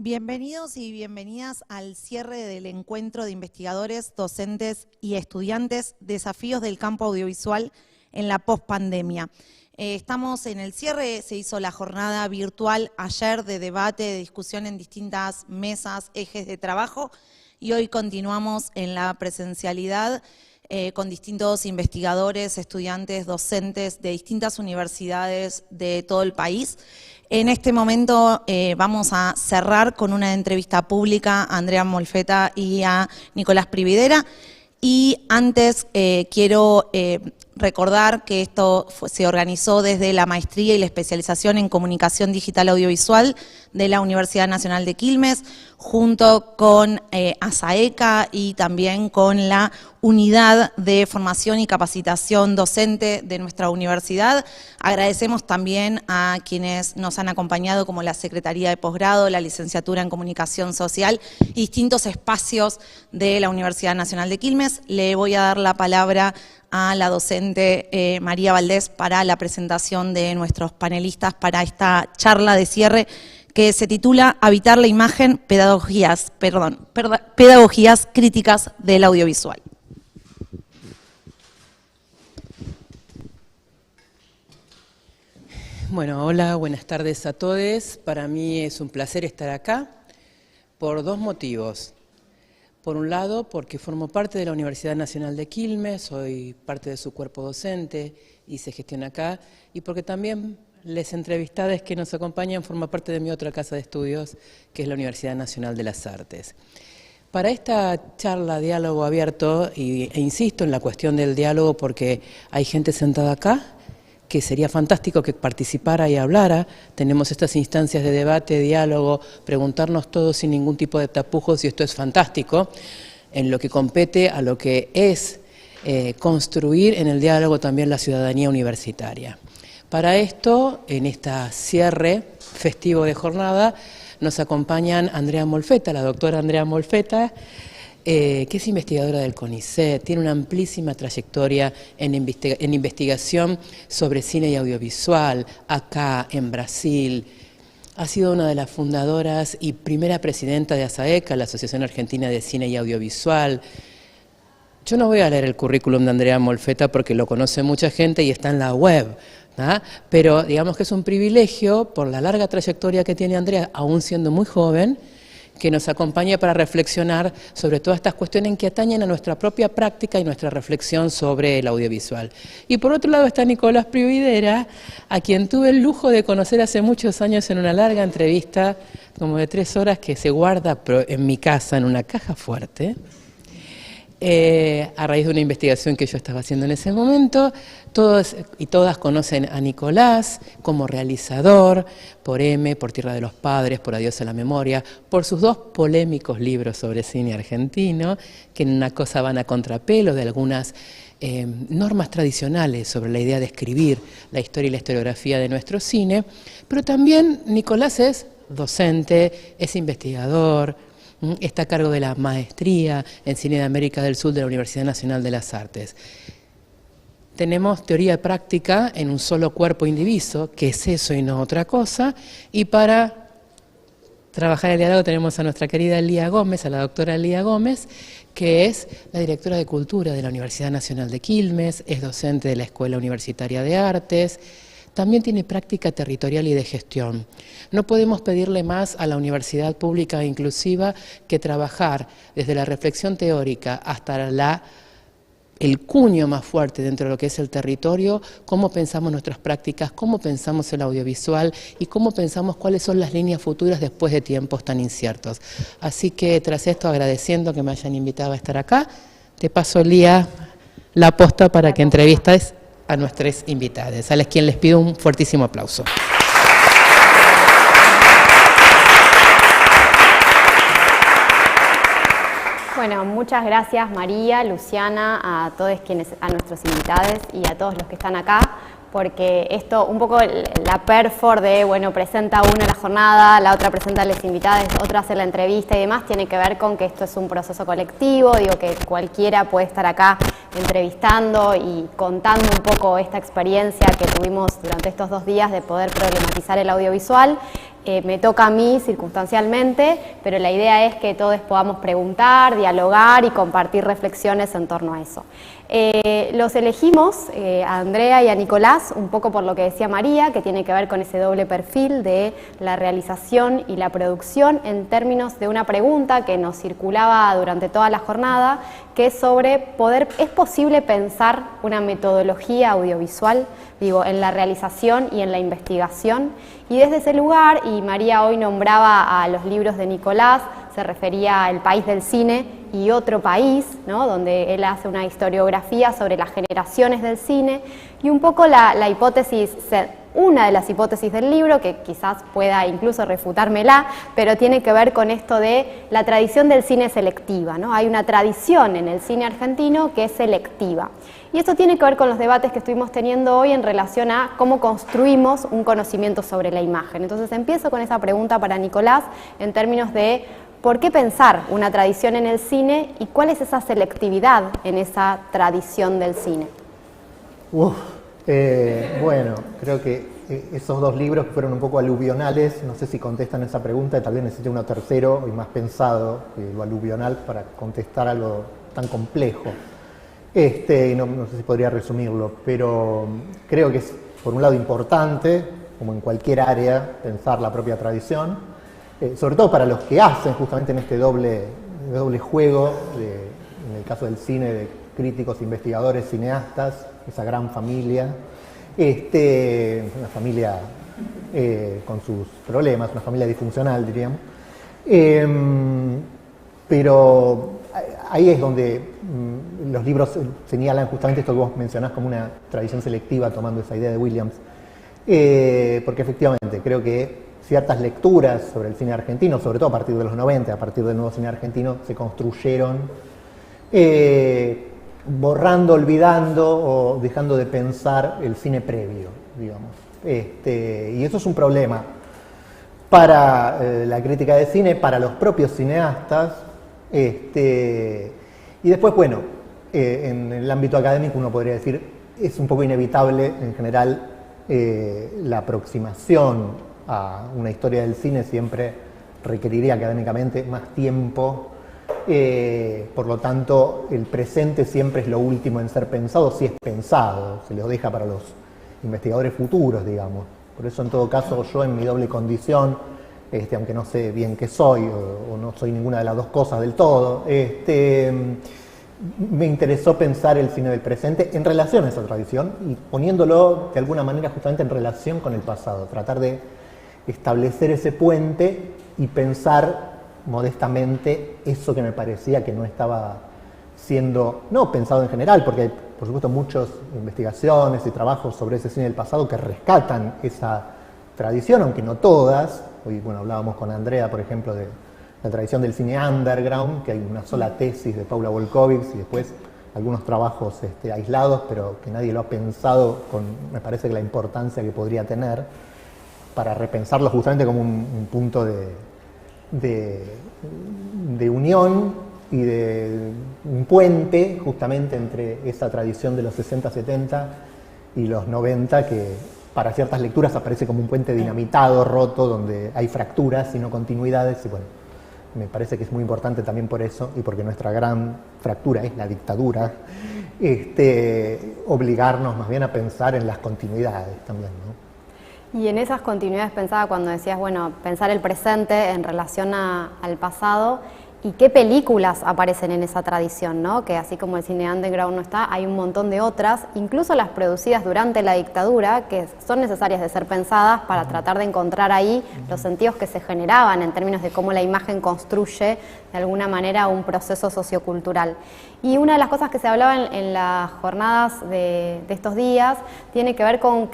Bienvenidos y bienvenidas al cierre del encuentro de investigadores, docentes y estudiantes, desafíos del campo audiovisual en la pospandemia. Estamos en el cierre, se hizo la jornada virtual ayer de debate, de discusión en distintas mesas, ejes de trabajo, y hoy continuamos en la presencialidad con distintos investigadores, estudiantes, docentes de distintas universidades de todo el país. En este momento vamos a cerrar con una entrevista pública a Andrea Molfetta y a Nicolás Prividera. Y antes quiero recordar que esto se organizó desde la maestría y la especialización en comunicación digital audiovisual de la Universidad Nacional de Quilmes, junto con ASAECA y también con la Unidad de Formación y Capacitación Docente de nuestra universidad. Agradecemos también a quienes nos han acompañado, como la Secretaría de Posgrado, la Licenciatura en Comunicación Social y distintos espacios de la Universidad Nacional de Quilmes. Le voy a dar la palabra a la docente María Valdés para la presentación de nuestros panelistas para esta charla de cierre que se titula Habitar la imagen, pedagogías críticas del audiovisual. Bueno, hola, buenas tardes a todos. Para mí es un placer estar acá por dos motivos. Por un lado, porque formo parte de la Universidad Nacional de Quilmes, soy parte de su cuerpo docente, hice gestión acá, y porque también les entrevistadas que nos acompañan forman parte de mi otra casa de estudios, que es la Universidad Nacional de las Artes. Para esta charla, diálogo abierto, e insisto en la cuestión del diálogo porque hay gente sentada acá, que sería fantástico que participara y hablara. Tenemos estas instancias de debate, diálogo, preguntarnos todos sin ningún tipo de tapujos, y esto es fantástico, en lo que compete a lo que es construir en el diálogo también la ciudadanía universitaria. Para esto, en este cierre festivo de jornada, nos acompañan Andrea Molfetta, la doctora Andrea Molfetta, que es investigadora del CONICET, tiene una amplísima trayectoria en investigación sobre cine y audiovisual, acá en Brasil. Ha sido una de las fundadoras y primera presidenta de ASAECA, la Asociación Argentina de Cine y Audiovisual. Yo no voy a leer el currículum de Andrea Molfetta porque lo conoce mucha gente y está en la web, ¿no? Pero digamos que es un privilegio, por la larga trayectoria que tiene Andrea, aún siendo muy joven, que nos acompañe para reflexionar sobre todas estas cuestiones que atañen a nuestra propia práctica y nuestra reflexión sobre el audiovisual. Y por otro lado está Nicolás Prividera, a quien tuve el lujo de conocer hace muchos años en una larga entrevista, como de 3 horas, que se guarda en mi casa en una caja fuerte, a raíz de una investigación que yo estaba haciendo en ese momento. Todos y todas conocen a Nicolás como realizador, por M, por Tierra de los Padres, por Adiós a la Memoria, por sus 2 polémicos libros sobre cine argentino, que en una cosa van a contrapelo de algunas normas tradicionales sobre la idea de escribir la historia y la historiografía de nuestro cine. Pero también Nicolás es docente, es investigador, está a cargo de la maestría en Cine de América del Sur de la Universidad Nacional de las Artes. Tenemos teoría y práctica en un solo cuerpo indiviso, que es eso y no otra cosa, y para trabajar el diálogo tenemos a nuestra querida Lía Gómez, a la doctora Lía Gómez, que es la directora de Cultura de la Universidad Nacional de Quilmes, es docente de la Escuela Universitaria de Artes. También tiene práctica territorial y de gestión. No podemos pedirle más a la universidad pública e inclusiva que trabajar desde la reflexión teórica hasta el cuño más fuerte dentro de lo que es el territorio, cómo pensamos nuestras prácticas, cómo pensamos el audiovisual y cómo pensamos cuáles son las líneas futuras después de tiempos tan inciertos. Así que tras esto, agradeciendo que me hayan invitado a estar acá, te paso, Lía, la posta para que entrevistes a nuestros invitados, a quien les pido un fuertísimo aplauso. Bueno, muchas gracias María, Luciana, a todos a nuestros invitados y a todos los que están acá, porque esto, un poco la perfor de, bueno, presenta uno la jornada, la otra presenta a los invitados, otra hace la entrevista y demás, tiene que ver con que esto es un proceso colectivo, digo que cualquiera puede estar acá entrevistando y contando un poco esta experiencia que tuvimos durante estos 2 días de poder problematizar el audiovisual. me toca a mí circunstancialmente, pero la idea es que todos podamos preguntar, dialogar y compartir reflexiones en torno a eso. Los elegimos, a Andrea y a Nicolás, un poco por lo que decía María, que tiene que ver con ese doble perfil de la realización y la producción en términos de una pregunta que nos circulaba durante toda la jornada, que es sobre ¿es posible pensar una metodología audiovisual, en la realización y en la investigación? Y desde ese lugar, y María hoy nombraba a los libros de Nicolás, se refería a El país del cine y Otro país, ¿no?, donde él hace una historiografía sobre las generaciones del cine, y un poco la hipótesis, una de las hipótesis del libro, que quizás pueda incluso refutármela, pero tiene que ver con esto de la tradición del cine selectiva, ¿no? Hay una tradición en el cine argentino que es selectiva. Y esto tiene que ver con los debates que estuvimos teniendo hoy en relación a cómo construimos un conocimiento sobre la imagen. Entonces empiezo con esa pregunta para Nicolás en términos de ¿por qué pensar una tradición en el cine y cuál es esa selectividad en esa tradición del cine? Bueno, creo que esos dos libros fueron un poco aluvionales, no sé si contestan esa pregunta, tal vez necesite uno tercero y más pensado que lo aluvional para contestar algo tan complejo. Y no sé si podría resumirlo, pero creo que es, por un lado, importante, como en cualquier área, pensar la propia tradición, sobre todo para los que hacen justamente en este doble juego, en el caso del cine, de críticos, investigadores, cineastas, esa gran familia, una familia con sus problemas, una familia disfuncional, diríamos. Pero ahí es donde los libros señalan justamente esto que vos mencionás como una tradición selectiva, tomando esa idea de Williams, porque efectivamente creo que ciertas lecturas sobre el cine argentino, sobre todo a partir de los 90, a partir del nuevo cine argentino, se construyeron borrando, olvidando o dejando de pensar el cine previo, digamos. Y eso es un problema para la crítica de cine, para los propios cineastas, y después, bueno, en el ámbito académico uno podría decir, es un poco inevitable en general la aproximación a una historia del cine siempre requeriría académicamente más tiempo, por lo tanto el presente siempre es lo último en ser pensado, si es pensado, se lo deja para los investigadores futuros, digamos. Por eso en todo caso yo en mi doble condición, aunque no sé bien qué soy o no soy ninguna de las dos cosas del todo, me interesó pensar el cine del presente en relación a esa tradición y poniéndolo de alguna manera justamente en relación con el pasado, tratar de establecer ese puente y pensar modestamente eso que me parecía que no estaba siendo, no pensado en general, porque hay por supuesto muchas investigaciones y trabajos sobre ese cine del pasado que rescatan esa tradición, aunque no todas. Hoy, bueno, hablábamos con Andrea, por ejemplo, de la tradición del cine underground, que hay una sola tesis de Paula Volkovich y después algunos trabajos aislados, pero que nadie lo ha pensado con, me parece, que la importancia que podría tener para repensarlo justamente como un punto de unión y de un puente justamente entre esa tradición de los 60, 70 y los 90 que para ciertas lecturas aparece como un puente dinamitado, roto, donde hay fracturas y no continuidades, y bueno, me parece que es muy importante también por eso, y porque nuestra gran fractura es la dictadura, obligarnos más bien a pensar en las continuidades también, ¿no? Y en esas continuidades pensaba cuando decías, bueno, pensar el presente en relación al pasado, y qué películas aparecen en esa tradición, ¿no? Que así como el cine underground no está, hay un montón de otras, incluso las producidas durante la dictadura, que son necesarias de ser pensadas para tratar de encontrar ahí los sentidos que se generaban en términos de cómo la imagen construye de alguna manera un proceso sociocultural. Y una de las cosas que se hablaba en las jornadas de estos días tiene que ver con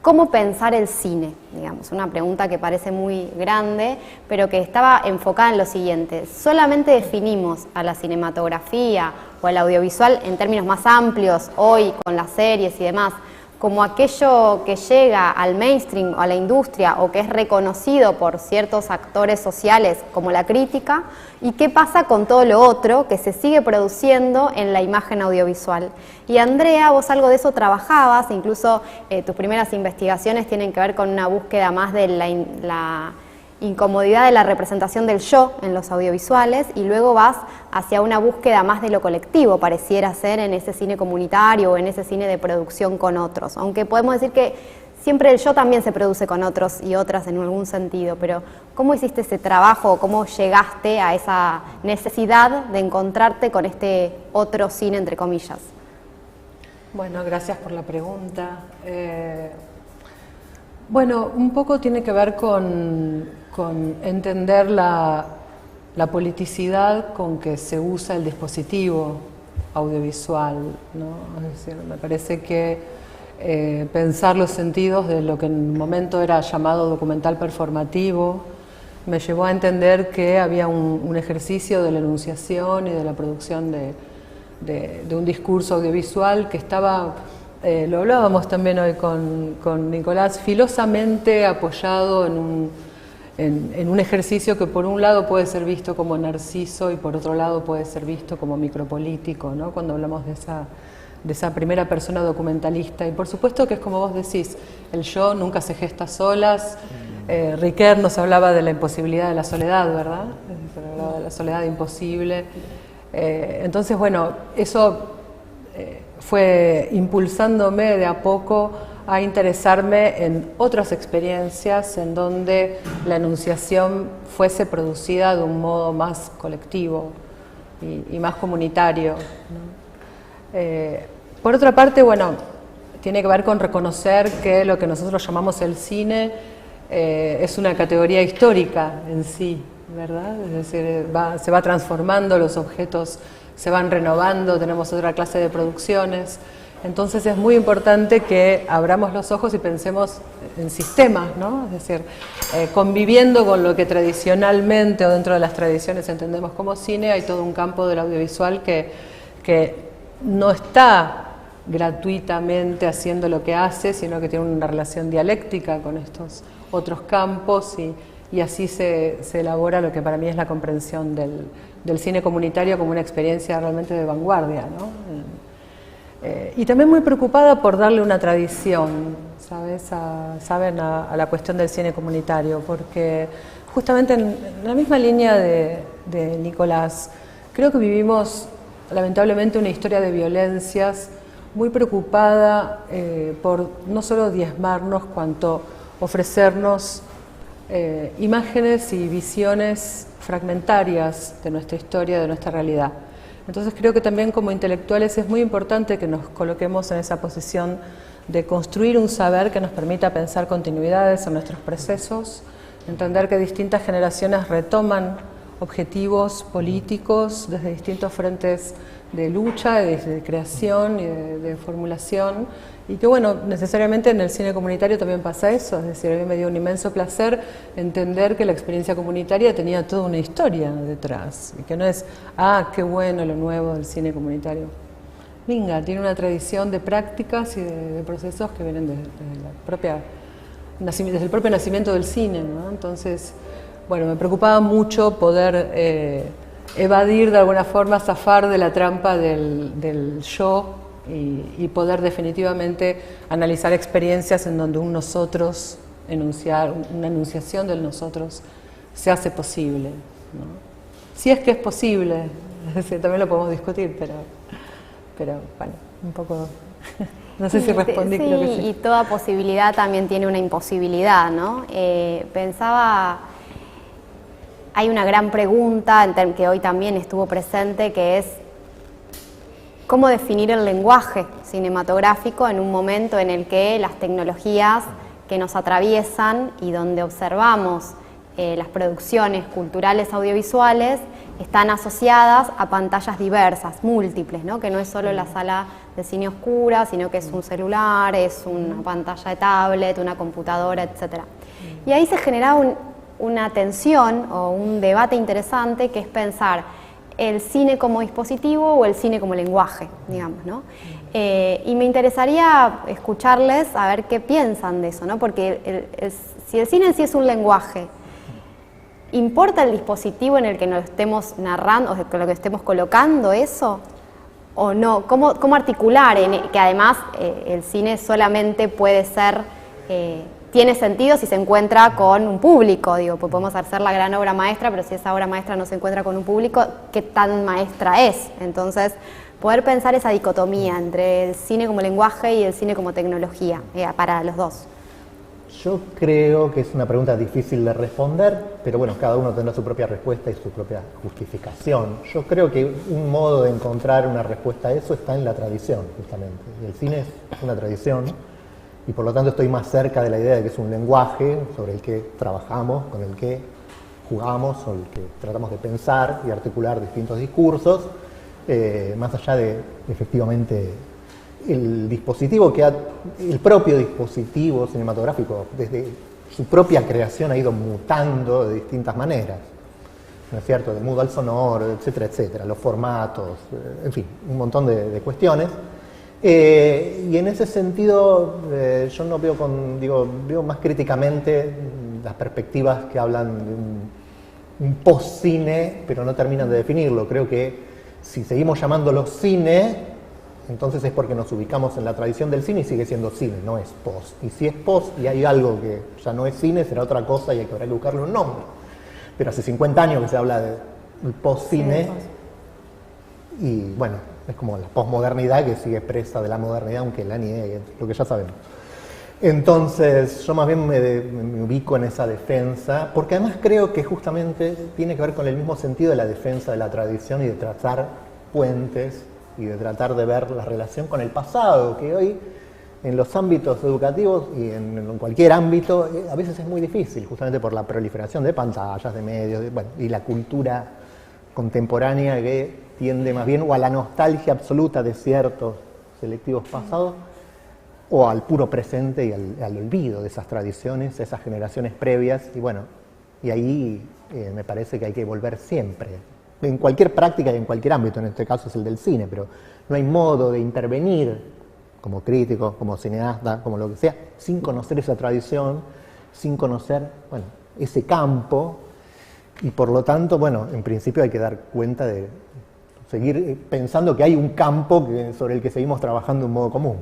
¿cómo pensar el cine? Digamos, una pregunta que parece muy grande, pero que estaba enfocada en lo siguiente. ¿Solamente definimos a la cinematografía o al audiovisual en términos más amplios hoy con las series y demás como aquello que llega al mainstream o a la industria o que es reconocido por ciertos actores sociales como la crítica, y qué pasa con todo lo otro que se sigue produciendo en la imagen audiovisual. Y Andrea, vos algo de eso trabajabas, incluso tus primeras investigaciones tienen que ver con una búsqueda más de la incomodidad de la representación del yo en los audiovisuales, y luego vas hacia una búsqueda más de lo colectivo, pareciera ser, en ese cine comunitario o en ese cine de producción con otros, aunque podemos decir que siempre el yo también se produce con otros y otras en algún sentido, pero ¿cómo hiciste ese trabajo? ¿Cómo llegaste a esa necesidad de encontrarte con este otro cine, entre comillas? Bueno, gracias por la pregunta. Bueno, un poco tiene que ver con entender la politicidad con que se usa el dispositivo audiovisual, ¿no? Es decir, me parece que pensar los sentidos de lo que en un momento era llamado documental performativo me llevó a entender que había un ejercicio de la enunciación y de la producción de un discurso audiovisual que estaba, lo hablábamos también hoy con Nicolás, filosamente apoyado en un ejercicio que por un lado puede ser visto como narciso y por otro lado puede ser visto como micropolítico, ¿no? Cuando hablamos de esa primera persona documentalista. Y por supuesto que es como vos decís, el yo nunca se gesta solas. Riquet nos hablaba de la imposibilidad de la soledad, ¿verdad? Hablaba de la soledad imposible. Entonces, bueno, eso fue impulsándome de a poco a interesarme en otras experiencias en donde la enunciación fuese producida de un modo más colectivo y más comunitario, ¿no? Por otra parte, bueno, tiene que ver con reconocer que lo que nosotros llamamos el cine es una categoría histórica en sí, ¿verdad? Es decir, se va transformando, los objetos se van renovando, tenemos otra clase de producciones. Entonces es muy importante que abramos los ojos y pensemos en sistemas, ¿no? Es decir, conviviendo con lo que tradicionalmente o dentro de las tradiciones entendemos como cine, hay todo un campo del audiovisual que no está gratuitamente haciendo lo que hace, sino que tiene una relación dialéctica con estos otros campos y así se elabora lo que para mí es la comprensión del cine comunitario como una experiencia realmente de vanguardia, ¿no? Y también muy preocupada por darle una tradición, ¿sabes? A la cuestión del cine comunitario, porque justamente en la misma línea de Nicolás, creo que vivimos lamentablemente una historia de violencias muy preocupada por no solo diezmarnos, cuanto ofrecernos imágenes y visiones fragmentarias de nuestra historia, de nuestra realidad. Entonces creo que también como intelectuales es muy importante que nos coloquemos en esa posición de construir un saber que nos permita pensar continuidades en nuestros procesos, entender que distintas generaciones retoman objetivos políticos desde distintos frentes de lucha, de creación y de formulación, y que bueno, necesariamente en el cine comunitario también pasa eso, es decir, a mí me dio un inmenso placer entender que la experiencia comunitaria tenía toda una historia detrás, y que no es, qué bueno lo nuevo del cine comunitario. Venga, tiene una tradición de prácticas y de procesos que vienen desde el propio nacimiento del cine, ¿no? Entonces, bueno, me preocupaba mucho poder evadir de alguna forma, zafar de la trampa del yo y poder definitivamente analizar experiencias en donde un nosotros, una enunciación del nosotros se hace posible, ¿no? Si es que es posible, es decir, también lo podemos discutir, pero bueno, un poco, no sé si respondí, creo que sí. Y toda posibilidad también tiene una imposibilidad, ¿no? Pensaba, hay una gran pregunta que hoy también estuvo presente, que es ¿cómo definir el lenguaje cinematográfico en un momento en el que las tecnologías que nos atraviesan y donde observamos las producciones culturales audiovisuales están asociadas a pantallas diversas, múltiples, ¿no? Que no es solo la sala de cine oscura, sino que es un celular, es una pantalla de tablet, una computadora, etc. Y ahí se genera una tensión o un debate interesante, que es pensar el cine como dispositivo o el cine como lenguaje, digamos, ¿no? Y me interesaría escucharles a ver qué piensan de eso, ¿no? Porque si el cine en sí es un lenguaje, ¿importa el dispositivo en el que nos estemos narrando, o con lo que estemos colocando eso? ¿O no? ¿Cómo articular que además el cine solamente puede ser, tiene sentido si se encuentra con un público? Digo, pues podemos hacer la gran obra maestra, pero si esa obra maestra no se encuentra con un público, ¿qué tan maestra es? Entonces, poder pensar esa dicotomía entre el cine como lenguaje y el cine como tecnología, para los dos. Yo creo que es una pregunta difícil de responder, pero bueno, cada uno tendrá su propia respuesta y su propia justificación. Yo creo que un modo de encontrar una respuesta a eso está en la tradición, justamente. Y el cine es una tradición, y por lo tanto estoy más cerca de la idea de que es un lenguaje sobre el que trabajamos, con el que jugamos, con el que tratamos de pensar y articular distintos discursos, más allá de, efectivamente, el dispositivo el propio dispositivo cinematográfico, desde su propia creación ha ido mutando de distintas maneras, ¿no es cierto? Del mudo al sonoro, etcétera, etcétera, los formatos, en fin, un montón de cuestiones. Y en ese sentido, yo no veo veo más críticamente las perspectivas que hablan de un post-cine, pero no terminan de definirlo. Creo que si seguimos llamándolo cine, entonces es porque nos ubicamos en la tradición del cine y sigue siendo cine, no es post. Y si es post y hay algo que ya no es cine, será otra cosa y habrá que buscarle un nombre. Pero hace 50 años que se habla del post-cine, y bueno, es como la posmodernidad que sigue presa de la modernidad, aunque la niegue, lo que ya sabemos. Entonces, yo más bien me ubico en esa defensa, porque además creo que justamente tiene que ver con el mismo sentido de la defensa de la tradición y de trazar puentes y de tratar de ver la relación con el pasado, que hoy en los ámbitos educativos y en cualquier ámbito a veces es muy difícil, justamente por la proliferación de pantallas, de medios, y la cultura contemporánea que tiende más bien o a la nostalgia absoluta de ciertos selectivos pasados o al puro presente y al olvido de esas tradiciones, esas generaciones previas, y ahí me parece que hay que volver siempre. En cualquier práctica y en cualquier ámbito, en este caso es el del cine, pero no hay modo de intervenir como crítico, como cineasta, como lo que sea, sin conocer esa tradición, sin conocer, ese campo, y por lo tanto, en principio hay que dar cuenta de seguir pensando que hay un campo sobre el que seguimos trabajando de un modo común.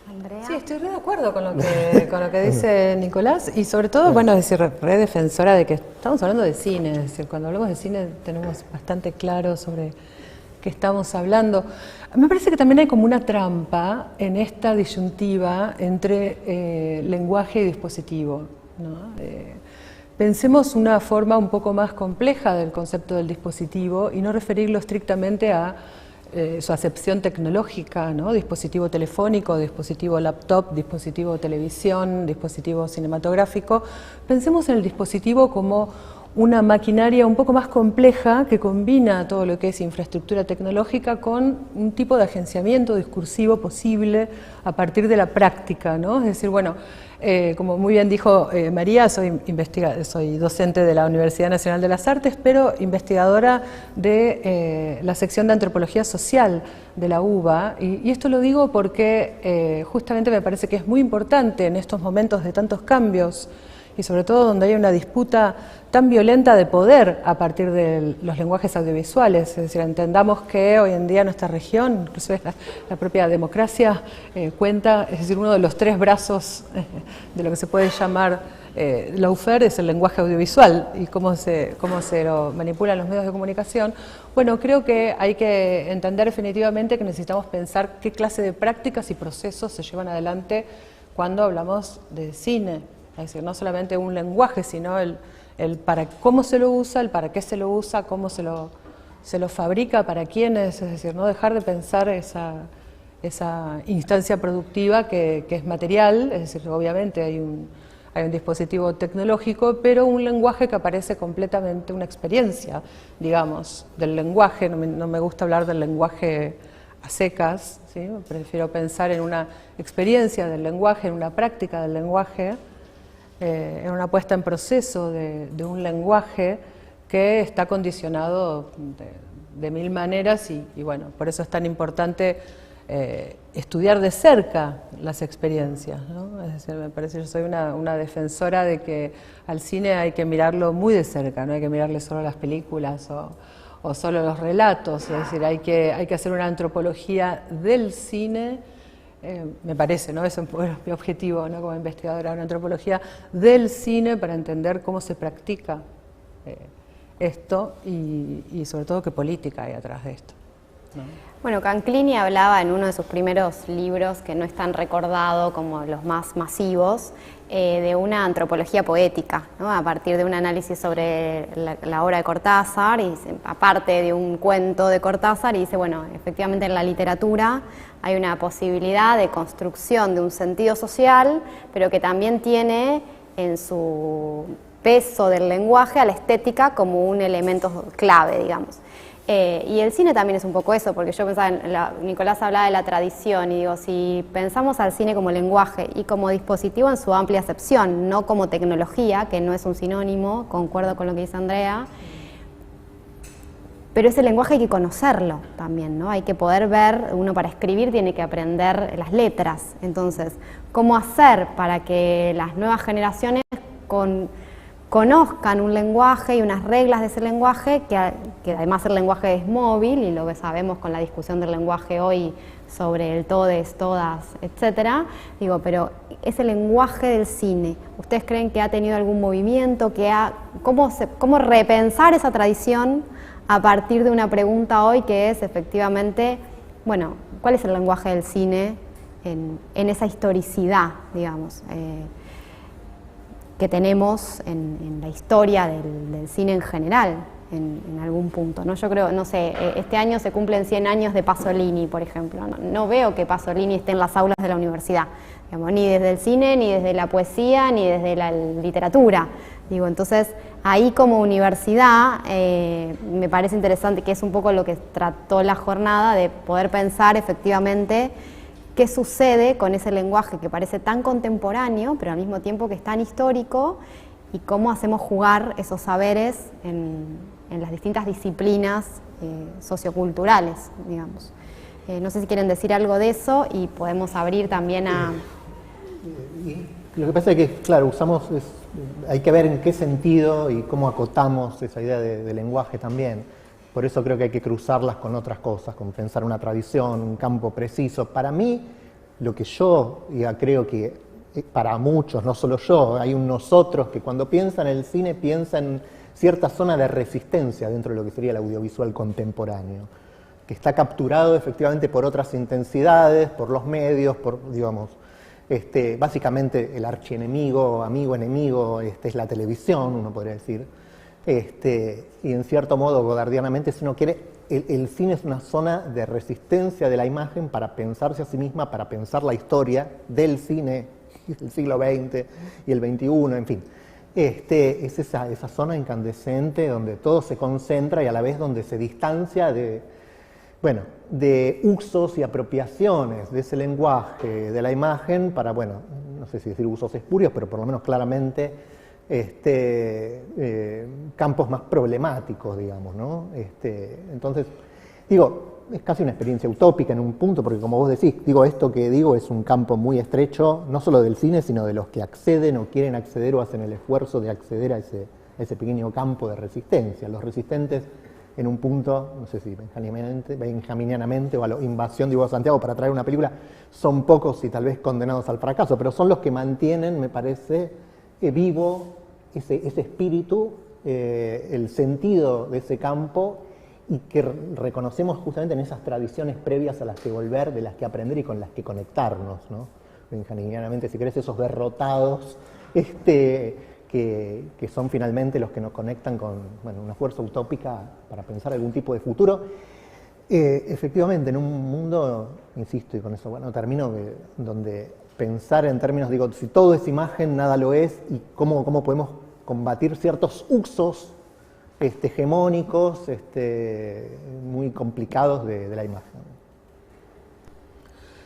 Andrea. Sí, estoy re de acuerdo con lo que dice Nicolás, y sobre todo, es decir, re defensora de que estamos hablando de cine, es decir, cuando hablamos de cine tenemos bastante claro sobre qué estamos hablando. Me parece que también hay como una trampa en esta disyuntiva entre lenguaje y dispositivo, ¿no? Pensemos una forma un poco más compleja del concepto del dispositivo y no referirlo estrictamente a su acepción tecnológica, ¿no? Dispositivo telefónico, dispositivo laptop, dispositivo televisión, dispositivo cinematográfico. Pensemos en el dispositivo como una maquinaria un poco más compleja que combina todo lo que es infraestructura tecnológica con un tipo de agenciamiento discursivo posible a partir de la práctica, ¿no? Es decir, como muy bien dijo María, soy docente de la Universidad Nacional de las Artes, pero investigadora de la sección de Antropología Social de la UBA, y esto lo digo porque justamente me parece que es muy importante en estos momentos de tantos cambios y sobre todo donde hay una disputa tan violenta de poder a partir de los lenguajes audiovisuales. Es decir, entendamos que hoy en día nuestra región, incluso la propia democracia, cuenta, es decir, uno de los tres brazos de lo que se puede llamar lawfare es el lenguaje audiovisual y cómo se lo manipulan los medios de comunicación. Creo que hay que entender definitivamente que necesitamos pensar qué clase de prácticas y procesos se llevan adelante cuando hablamos de cine. Es decir, no solamente un lenguaje, sino el para cómo se lo usa, el para qué se lo usa, cómo se lo fabrica, para quiénes, es decir, no dejar de pensar esa instancia productiva que es material, es decir, obviamente hay un dispositivo tecnológico, pero un lenguaje que aparece completamente, una experiencia, digamos, del lenguaje. No me gusta hablar del lenguaje a secas, ¿sí? Prefiero pensar en una experiencia del lenguaje, en una práctica del lenguaje, en una puesta en proceso de un lenguaje que está condicionado de mil maneras y bueno, por eso es tan importante estudiar de cerca las experiencias, ¿no? Es decir, me parece, yo soy una defensora de que al cine hay que mirarlo muy de cerca, no hay que mirarle solo las películas o solo los relatos, es decir, hay que hacer una antropología del cine, me parece, ¿no? Ese es un poco mi objetivo, ¿no? Como investigadora, una antropología del cine para entender cómo se practica esto y sobre todo qué política hay atrás de esto, ¿no? Bueno, Canclini hablaba en uno de sus primeros libros, que no es tan recordado como los más masivos, de una antropología poética, ¿no? A partir de un análisis sobre la obra de Cortázar, y aparte de un cuento de Cortázar, y dice, bueno, efectivamente en la literatura hay una posibilidad de construcción de un sentido social, pero que también tiene en su peso del lenguaje a la estética como un elemento clave, digamos. Y el cine también es un poco eso, porque yo pensaba, Nicolás hablaba de la tradición, y digo, si pensamos al cine como lenguaje y como dispositivo en su amplia acepción, no como tecnología, que no es un sinónimo, concuerdo con lo que dice Andrea, pero ese lenguaje hay que conocerlo también, ¿no? Hay que poder ver, uno para escribir tiene que aprender las letras, entonces, ¿cómo hacer para que las nuevas generaciones conozcan un lenguaje y unas reglas de ese lenguaje, que además el lenguaje es móvil, y lo que sabemos con la discusión del lenguaje hoy sobre el todes, todas, etcétera? Digo, pero ese lenguaje del cine, ¿ustedes creen que ha tenido algún movimiento? ¿Cómo repensar esa tradición a partir de una pregunta hoy que es efectivamente, bueno, ¿cuál es el lenguaje del cine en esa historicidad, digamos? Que tenemos en la historia del cine en general, en algún punto, ¿no? Yo creo, no sé, este año se cumplen 100 años de Pasolini, por ejemplo. No veo que Pasolini esté en las aulas de la universidad, digamos, ni desde el cine, ni desde la poesía, ni desde la literatura. Digo, entonces, ahí como universidad me parece interesante, que es un poco lo que trató la jornada, de poder pensar efectivamente qué sucede con ese lenguaje que parece tan contemporáneo, pero al mismo tiempo que es tan histórico, y cómo hacemos jugar esos saberes en las distintas disciplinas socioculturales, digamos. No sé si quieren decir algo de eso, y podemos abrir también a... Lo que pasa es que, claro, hay que ver en qué sentido y cómo acotamos esa idea de lenguaje también. Por eso creo que hay que cruzarlas con otras cosas, con pensar una tradición, un campo preciso. Para mí, lo que yo creo que para muchos, no solo yo, hay un nosotros que cuando piensa en el cine piensa en cierta zona de resistencia dentro de lo que sería el audiovisual contemporáneo, que está capturado efectivamente por otras intensidades, por los medios, por, digamos, básicamente el archienemigo, amigo, enemigo, es la televisión, uno podría decir. Y en cierto modo, godardianamente, si uno quiere, el cine es una zona de resistencia de la imagen para pensarse a sí misma, para pensar la historia del cine del siglo XX y el XXI, en fin. Es esa zona incandescente donde todo se concentra y a la vez donde se distancia de usos y apropiaciones de ese lenguaje, de la imagen, para, bueno, no sé si decir usos espurios, pero por lo menos claramente campos más problemáticos, digamos, ¿no? Entonces, digo, es casi una experiencia utópica en un punto, porque como vos decís, esto que digo es un campo muy estrecho, no solo del cine, sino de los que acceden o quieren acceder o hacen el esfuerzo de acceder a ese pequeño campo de resistencia. Los resistentes, en un punto, no sé si benjaminianamente o a la invasión de Ivo Santiago para traer una película, son pocos y tal vez condenados al fracaso, pero son los que mantienen, me parece, vivo ese espíritu, el sentido de ese campo, y que reconocemos justamente en esas tradiciones previas a las que volver, de las que aprender y con las que conectarnos, ¿no? Benjaminianamente, si querés, esos derrotados que son finalmente los que nos conectan con una fuerza utópica para pensar algún tipo de futuro. Efectivamente, en un mundo, insisto, y con eso termino, donde pensar en términos, si todo es imagen, nada lo es, y cómo podemos combatir ciertos usos hegemónicos muy complicados de la imagen.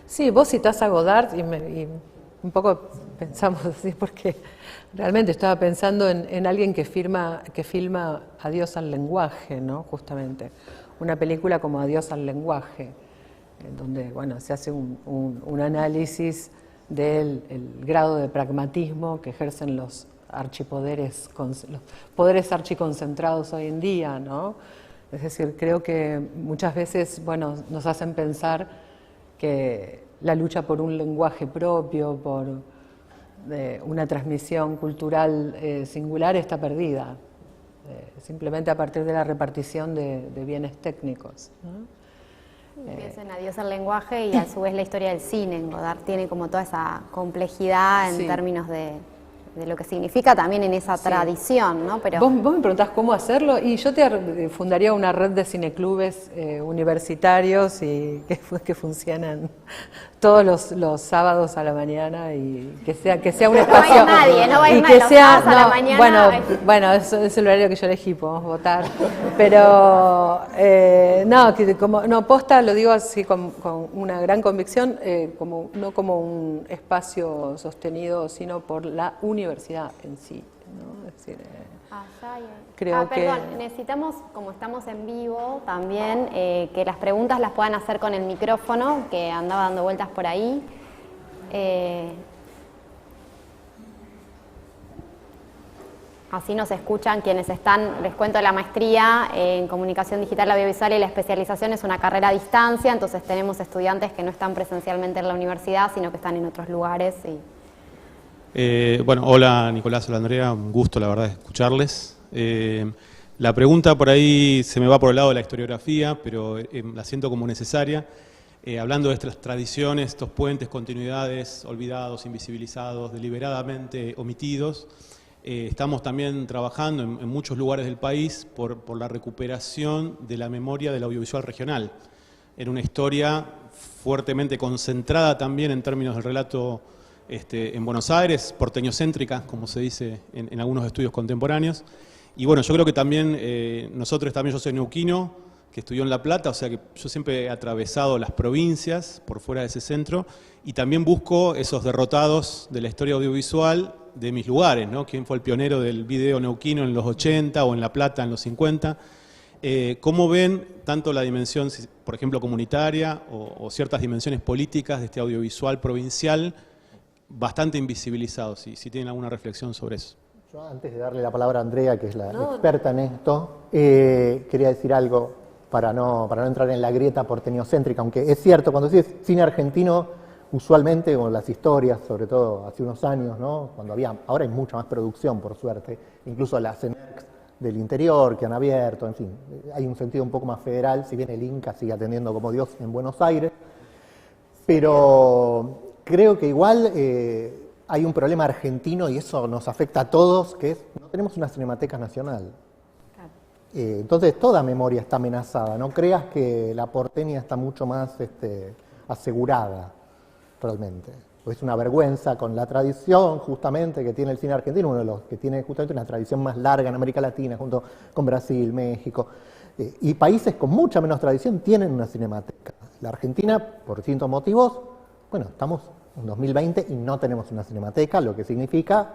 Sí, vos citás a Godard y un poco pensamos así porque realmente estaba pensando en alguien que filma Adiós al lenguaje, ¿no? Justamente, una película como Adiós al lenguaje, donde bueno, se hace un análisis del el grado de pragmatismo que ejercen los archipoderes, los poderes archiconcentrados hoy en día, ¿no? Es decir, creo que muchas veces, bueno, nos hacen pensar que la lucha por un lenguaje propio, por una transmisión cultural singular está perdida, simplemente a partir de la repartición de bienes técnicos, ¿no? Pienso en Adiós al lenguaje y a su vez la historia del cine. Godard tiene como toda esa complejidad en términos de lo que significa también en esa tradición, ¿no? Pero vos me preguntás cómo hacerlo y yo te fundaría una red de cineclubes universitarios y que funcionan todos los sábados a la mañana y que sea un espacio. No va a ir nadie, no va a ir y nadie que los sea, sábados a la mañana. Bueno, eso es el horario que yo elegí, podemos votar. Pero posta lo digo así con una gran convicción, no como un espacio sostenido, sino por la universidad en sí, ¿no? Es decir, creo que... Perdón, necesitamos, como estamos en vivo también, que las preguntas las puedan hacer con el micrófono, que andaba dando vueltas por ahí. Así nos escuchan quienes están, les cuento, la maestría en comunicación digital audiovisual y la especialización es una carrera a distancia, entonces tenemos estudiantes que no están presencialmente en la universidad, sino que están en otros lugares. Bueno, hola Nicolás, hola Andrea, un gusto la verdad escucharles. La pregunta por ahí se me va por el lado de la historiografía, pero la siento como necesaria. Hablando de estas tradiciones, estos puentes, continuidades, olvidados, invisibilizados, deliberadamente omitidos, estamos también trabajando en muchos lugares del país por la recuperación de la memoria del audiovisual regional, en una historia fuertemente concentrada también en términos del relato en Buenos Aires, porteñocéntrica, como se dice en algunos estudios contemporáneos. Y bueno, yo creo que también yo soy neuquino, que estudió en La Plata, o sea que yo siempre he atravesado las provincias por fuera de ese centro y también busco esos derrotados de la historia audiovisual de mis lugares, ¿no? ¿Quién fue el pionero del video neuquino en los 80 o en La Plata en los 50? ¿Cómo ven tanto la dimensión, por ejemplo, comunitaria o ciertas dimensiones políticas de este audiovisual provincial bastante invisibilizados? Si tienen alguna reflexión sobre eso. Yo, antes de darle la palabra a Andrea, que es la experta en esto, quería decir algo para no entrar en la grieta porteñocéntrica, aunque es cierto, cuando decís cine argentino, usualmente, con las historias, sobre todo hace unos años, ¿no? Ahora hay mucha más producción, por suerte, incluso las CENERX del interior que han abierto, en fin, hay un sentido un poco más federal, si bien el Inca sigue atendiendo como Dios en Buenos Aires, pero creo que igual hay un problema argentino y eso nos afecta a todos, que es no tenemos una cinemateca nacional. Entonces toda memoria está amenazada, no creas que la porteña está mucho más asegurada realmente. Pues es una vergüenza con la tradición justamente que tiene el cine argentino, uno de los que tiene justamente una tradición más larga en América Latina, junto con Brasil, México, y países con mucha menos tradición tienen una cinemateca. La Argentina, por distintos motivos, bueno, estamos en 2020 y no tenemos una cinemateca, lo que significa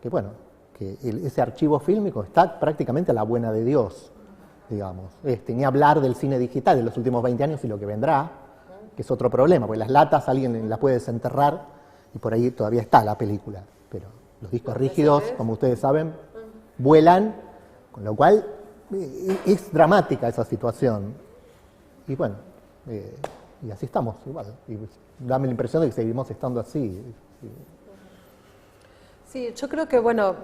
que, bueno, que ese archivo fílmico está prácticamente a la buena de Dios, digamos. Ni hablar del cine digital de los últimos 20 años y lo que vendrá, que es otro problema, porque las latas alguien las puede desenterrar y por ahí todavía está la película, pero los discos rígidos, como ustedes saben, vuelan, con lo cual es dramática esa situación. Y bueno, y así estamos, igual. Y dame la impresión de que seguimos estando así. Sí, yo creo que, bueno,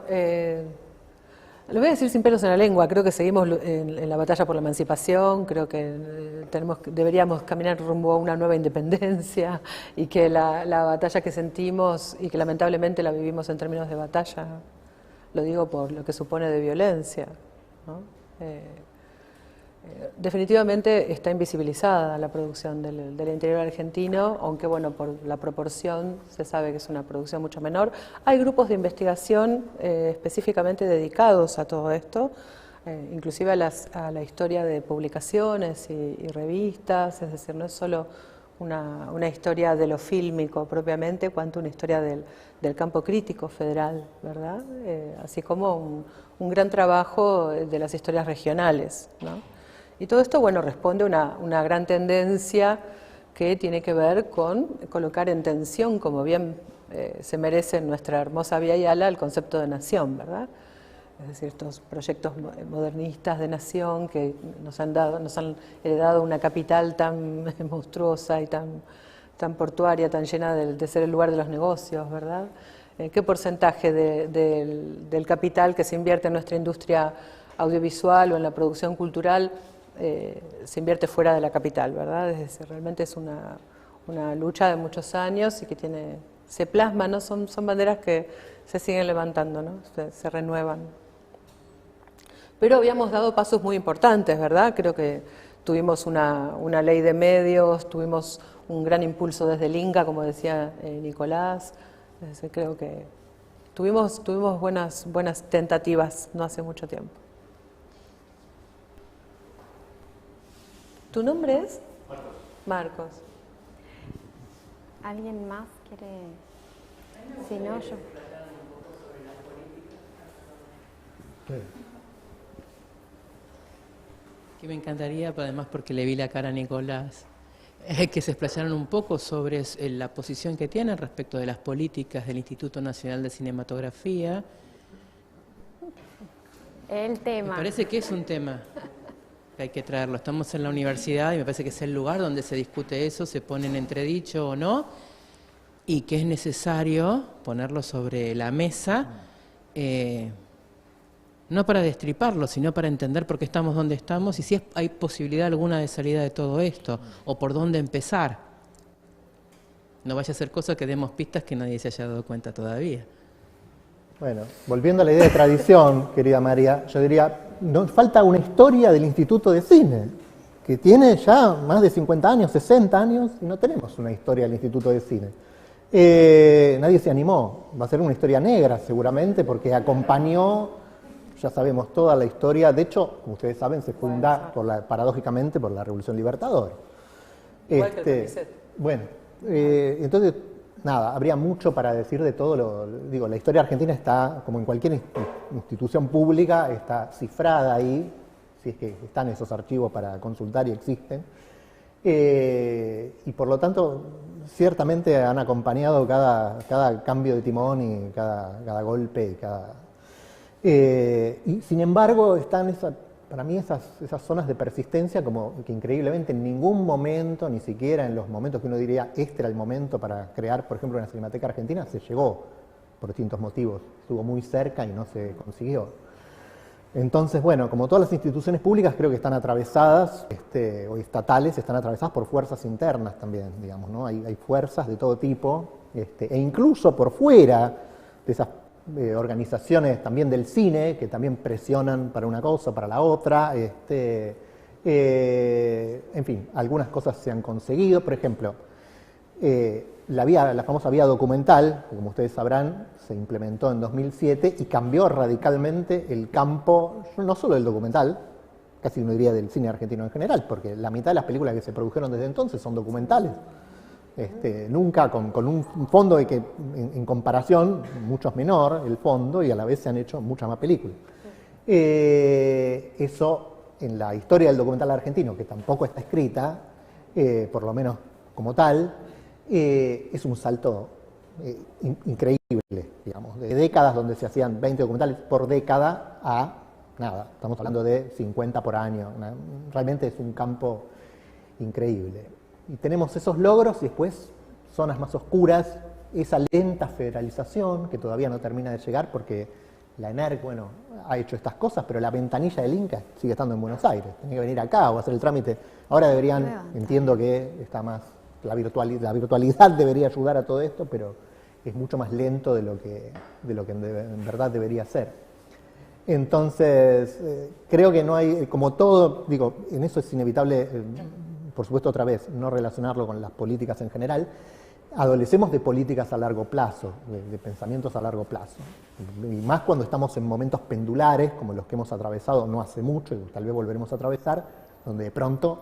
lo voy a decir sin pelos en la lengua, creo que seguimos en la batalla por la emancipación, creo que deberíamos caminar rumbo a una nueva independencia y que la batalla que sentimos y que lamentablemente la vivimos en términos de batalla, lo digo por lo que supone de violencia, ¿no? Definitivamente está invisibilizada la producción del interior argentino, aunque bueno, por la proporción se sabe que es una producción mucho menor. Hay grupos de investigación específicamente dedicados a todo esto, inclusive a la historia de publicaciones y revistas, es decir, no es solo una historia de lo fílmico propiamente, cuanto una historia del campo crítico federal, ¿verdad? Así como un gran trabajo de las historias regionales, ¿no? Y todo esto, bueno, responde a una gran tendencia que tiene que ver con colocar en tensión, como bien se merece en nuestra hermosa Vía Yala, el concepto de nación, ¿verdad? Es decir, estos proyectos modernistas de nación que nos han heredado una capital tan monstruosa y tan portuaria, tan llena de ser el lugar de los negocios, ¿verdad? ¿Qué porcentaje del capital que se invierte en nuestra industria audiovisual o en la producción cultural se invierte fuera de la capital, ¿verdad? Es decir, realmente es una lucha de muchos años y que se plasma, ¿no? Son banderas que se siguen levantando, ¿no? Se renuevan. Pero habíamos dado pasos muy importantes, ¿verdad? Creo que tuvimos una ley de medios, tuvimos un gran impulso desde el INCA, como decía Nicolás. Creo que tuvimos buenas tentativas no hace mucho tiempo. ¿Tu nombre es? Marcos. ¿Alguien más quiere? Si no, yo. Que me encantaría, pero además porque le vi la cara a Nicolás, que se explayaran un poco sobre la posición que tienen respecto de las políticas del Instituto Nacional de Cinematografía. El tema. Me parece que es un tema que hay que traerlo. Estamos en la universidad y me parece que es el lugar donde se discute eso, se pone en entredicho o no, y que es necesario ponerlo sobre la mesa, no para destriparlo, sino para entender por qué estamos donde estamos y si hay posibilidad alguna de salida de todo esto, o por dónde empezar. No vaya a ser cosa que demos pistas que nadie se haya dado cuenta todavía. Bueno, volviendo a la idea de tradición, querida María, yo diría, nos falta una historia del Instituto de Cine, que tiene ya más de 50 años, 60 años, y no tenemos una historia del Instituto de Cine. Nadie se animó, va a ser una historia negra seguramente, porque acompañó, ya sabemos toda la historia, de hecho, como ustedes saben, se funda paradójicamente por la Revolución Libertadora. Igual que el CONICET. Bueno, entonces, nada, habría mucho para decir de todo digo, la historia argentina está, como en cualquier institución pública, está cifrada ahí, si es que están esos archivos para consultar y existen. Y por lo tanto, ciertamente han acompañado cada cambio de timón y cada golpe y y sin embargo están para mí esas zonas de persistencia como que increíblemente en ningún momento, ni siquiera en los momentos que uno diría este era el momento para crear, por ejemplo, una Cinemateca Argentina, se llegó por distintos motivos. Estuvo muy cerca y no se consiguió. Entonces, bueno, como todas las instituciones públicas creo que están atravesadas, o estatales, están atravesadas por fuerzas internas también, digamos, ¿no? Hay fuerzas de todo tipo, e incluso por fuera de esas organizaciones también del cine, que también presionan para una cosa, para la otra, en fin, algunas cosas se han conseguido, por ejemplo, la famosa vía documental, que como ustedes sabrán, se implementó en 2007 y cambió radicalmente el campo, no solo del documental, casi no diría del cine argentino en general, porque la mitad de las películas que se produjeron desde entonces son documentales. Nunca con un fondo de que, en comparación, mucho es menor el fondo y a la vez se han hecho muchas más películas. Eso, en la historia del documental argentino, que tampoco está escrita, por lo menos como tal, es un salto increíble, digamos, de décadas donde se hacían 20 documentales por década a nada, estamos hablando de 50 por año, realmente es un campo increíble. Y tenemos esos logros y después zonas más oscuras, esa lenta federalización que todavía no termina de llegar porque la ENERC, bueno, ha hecho estas cosas, pero la ventanilla del Inca sigue estando en Buenos Aires, tenía que venir acá o hacer el trámite. Ahora deberían, entiendo que está más, la virtualidad debería ayudar a todo esto, pero es mucho más lento de lo que en verdad debería ser. Entonces, creo que no hay, como todo, digo, en eso es inevitable, por supuesto otra vez, no relacionarlo con las políticas en general, adolecemos de políticas a largo plazo, de pensamientos a largo plazo. Y más cuando estamos en momentos pendulares, como los que hemos atravesado no hace mucho y tal vez volveremos a atravesar, donde de pronto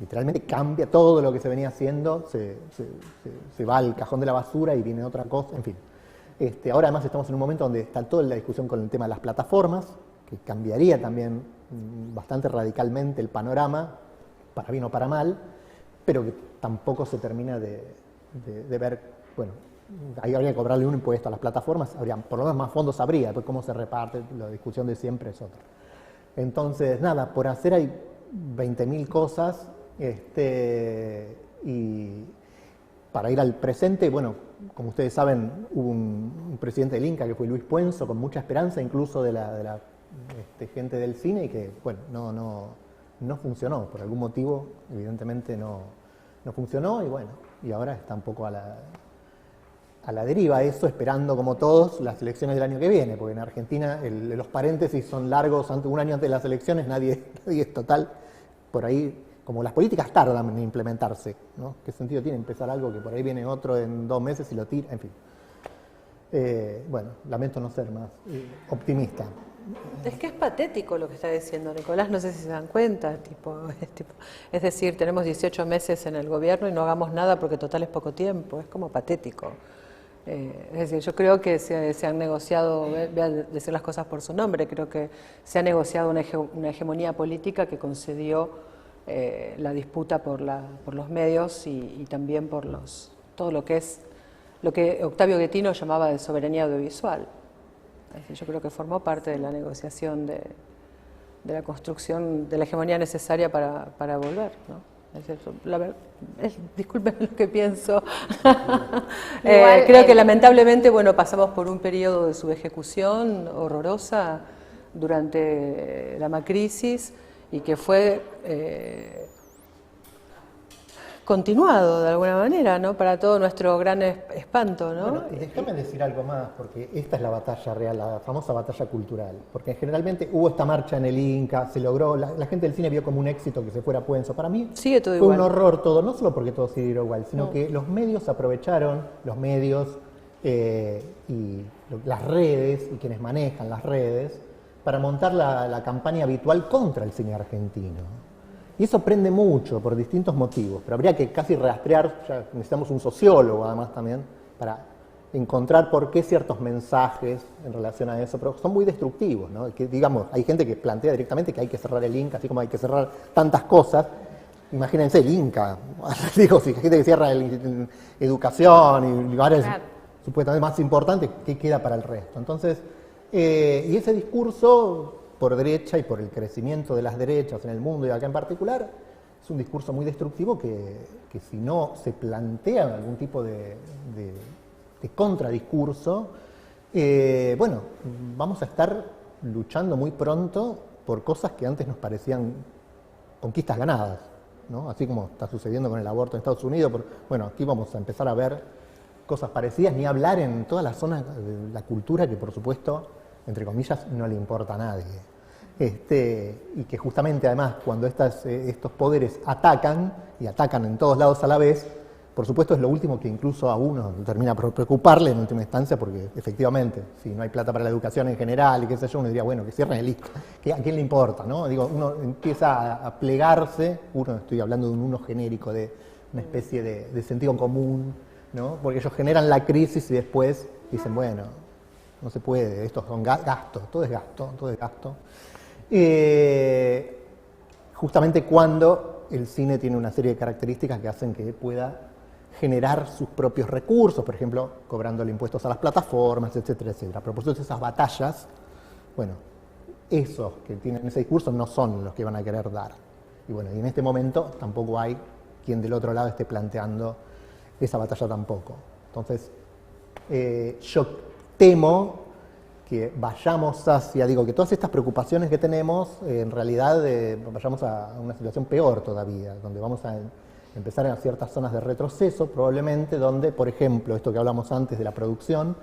literalmente cambia todo lo que se venía haciendo, se va al cajón de la basura y viene otra cosa, en fin. Ahora además estamos en un momento donde está toda la discusión con el tema de las plataformas, que cambiaría también bastante radicalmente el panorama, para bien o para mal, pero que tampoco se termina de ver, bueno, ahí habría que cobrarle un impuesto a las plataformas, habría, por lo menos más fondos habría, después cómo se reparte, la discusión de siempre es otra. Entonces, nada, por hacer hay 20.000 cosas, y para ir al presente, bueno, como ustedes saben, hubo un presidente del Inca que fue Luis Puenzo, con mucha esperanza incluso de la gente del cine, y que, bueno, no funcionó, por algún motivo, evidentemente no funcionó, y bueno, y ahora está un poco a la deriva eso, esperando como todos las elecciones del año que viene, porque en Argentina los paréntesis son largos, un año antes de las elecciones nadie es total, por ahí, como las políticas tardan en implementarse, ¿no? ¿Qué sentido tiene empezar algo que por ahí viene otro en 2 meses y lo tira? En fin. Bueno, lamento no ser más optimista. Es que es patético lo que está diciendo Nicolás, no sé si se dan cuenta, es decir, tenemos 18 meses en el gobierno y no hagamos nada porque total es poco tiempo, es como patético. Es decir, yo creo que se han negociado, voy a decir las cosas por su nombre, creo que se ha negociado una hegemonía política que concedió la disputa por los medios y también por todo lo que es lo que Octavio Guettino llamaba de soberanía audiovisual. Es decir, yo creo que formó parte de la negociación de la construcción de la hegemonía necesaria para volver, ¿no? Es decir, disculpen lo que pienso. Creo que lamentablemente, bueno, pasamos por un periodo de subejecución horrorosa durante la macrisis y que fue continuado de alguna manera, ¿no? Para todo nuestro gran espanto, ¿no? Bueno, y déjame decir algo más, porque esta es la batalla real, la famosa batalla cultural, porque generalmente hubo esta marcha en el Inca, se logró, la gente del cine vio como un éxito que se fuera Puenzo. Para mí sigue todo fue igual. Un horror todo, no solo porque todo siguió igual, sino que los medios aprovecharon, y las redes, y quienes manejan las redes, para montar la campaña habitual contra el cine argentino. Y eso prende mucho por distintos motivos, pero habría que casi rastrear, ya necesitamos un sociólogo además también, para encontrar por qué ciertos mensajes en relación a eso, pero son muy destructivos, ¿no? Que, digamos, hay gente que plantea directamente que hay que cerrar el Inca, así como hay que cerrar tantas cosas. Imagínense el Inca, digo, si hay gente que cierra educación y lugares supuestamente más importantes, ¿qué queda para el resto? Entonces, y ese discurso por derecha y por el crecimiento de las derechas en el mundo y acá en particular, es un discurso muy destructivo que si no se plantea algún tipo de contradiscurso, bueno, vamos a estar luchando muy pronto por cosas que antes nos parecían conquistas ganadas, ¿no? Así como está sucediendo con el aborto en Estados Unidos, bueno, aquí vamos a empezar a ver cosas parecidas, ni hablar en todas las zonas de la cultura que por supuesto, entre comillas, no le importa a nadie. Y que justamente además cuando estos poderes atacan, y atacan en todos lados a la vez, por supuesto es lo último que incluso a uno termina por preocuparle en última instancia, porque efectivamente, si no hay plata para la educación en general y qué sé yo, uno diría, bueno, que cierren el ISCO, ¿a quién le importa? ¿No? Digo, uno empieza a plegarse, estoy hablando de un uno genérico, de una especie de sentido común, ¿no? Porque ellos generan la crisis y después dicen, bueno, no se puede, estos son gastos, todo es gasto. Justamente cuando el cine tiene una serie de características que hacen que pueda generar sus propios recursos, por ejemplo, cobrándole impuestos a las plataformas, etcétera, etcétera. Pero por supuesto esas batallas, bueno, esos que tienen ese discurso no son los que van a querer dar. Y bueno, y en este momento tampoco hay quien del otro lado esté planteando esa batalla tampoco. Entonces, yo temo que vayamos hacia, que todas estas preocupaciones que tenemos, en realidad vayamos a una situación peor todavía, donde vamos a empezar en ciertas zonas de retroceso, probablemente, donde, por ejemplo, esto que hablamos antes de la producción,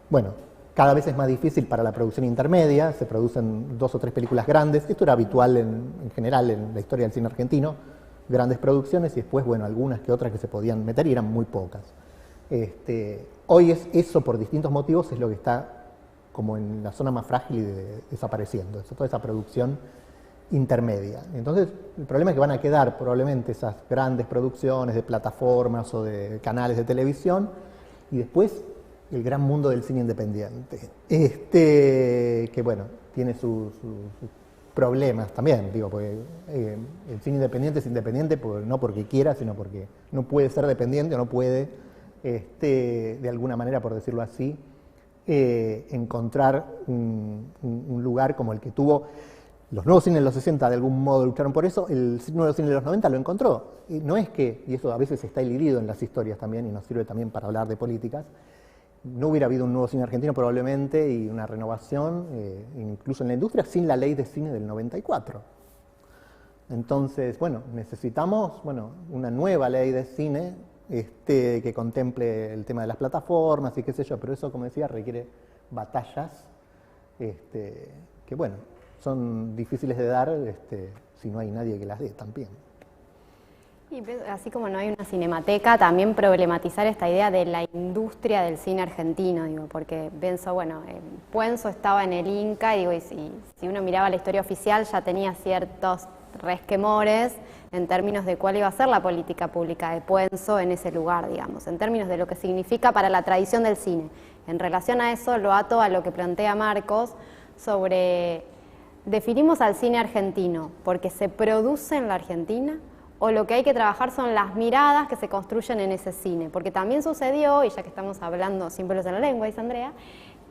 bueno, cada vez es más difícil para la producción intermedia, se producen 2 o 3 películas grandes, esto era habitual en general en la historia del cine argentino, grandes producciones y después, bueno, algunas que otras que se podían meter y eran muy pocas. Hoy eso por distintos motivos es lo que está como en la zona más frágil y desapareciendo. Toda esa producción intermedia. Entonces, el problema es que van a quedar probablemente esas grandes producciones de plataformas o de canales de televisión, y después el gran mundo del cine independiente, que bueno, tiene sus problemas también, digo, porque el cine independiente es independiente no porque quiera, sino porque no puede ser dependiente o no puede, de alguna manera, por decirlo así, encontrar un lugar como el que tuvo los nuevos cines de los 60, de algún modo lucharon por eso, el nuevo cine de los 90 lo encontró. Y no es que, y eso a veces está hilido en las historias también, y nos sirve también para hablar de políticas, no hubiera habido un nuevo cine argentino probablemente y una renovación, incluso en la industria, sin la ley de cine del 94. Entonces, bueno, necesitamos una nueva ley de cine que contemple el tema de las plataformas y qué sé yo, pero eso, como decía, requiere batallas que, bueno, son difíciles de dar si no hay nadie que las dé también. Y así como no hay una cinemateca, también problematizar esta idea de la industria del cine argentino, digo, porque pienso, bueno, Puenzo estaba en el Inca, digo, y si uno miraba la historia oficial ya tenía ciertos resquemores en términos de cuál iba a ser la política pública de Puenzo en ese lugar, digamos, en términos de lo que significa para la tradición del cine. En relación a eso lo ato a lo que plantea Marcos sobre, ¿definimos al cine argentino porque se produce en la Argentina? O lo que hay que trabajar son las miradas que se construyen en ese cine, porque también sucedió, y ya que estamos hablando sin pelos en la lengua, dice Andrea,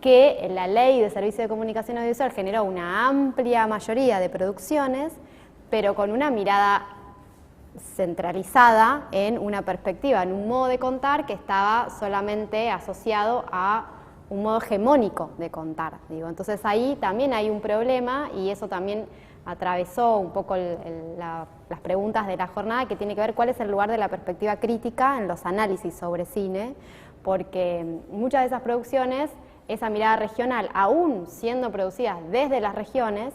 que la ley de servicio de comunicación audiovisual generó una amplia mayoría de producciones, pero con una mirada centralizada en una perspectiva, en un modo de contar que estaba solamente asociado a un modo hegemónico de contar, digo. Entonces ahí también hay un problema, y eso también atravesó un poco las preguntas de la jornada, que tiene que ver cuál es el lugar de la perspectiva crítica en los análisis sobre cine, porque muchas de esas producciones, esa mirada regional, aún siendo producidas desde las regiones,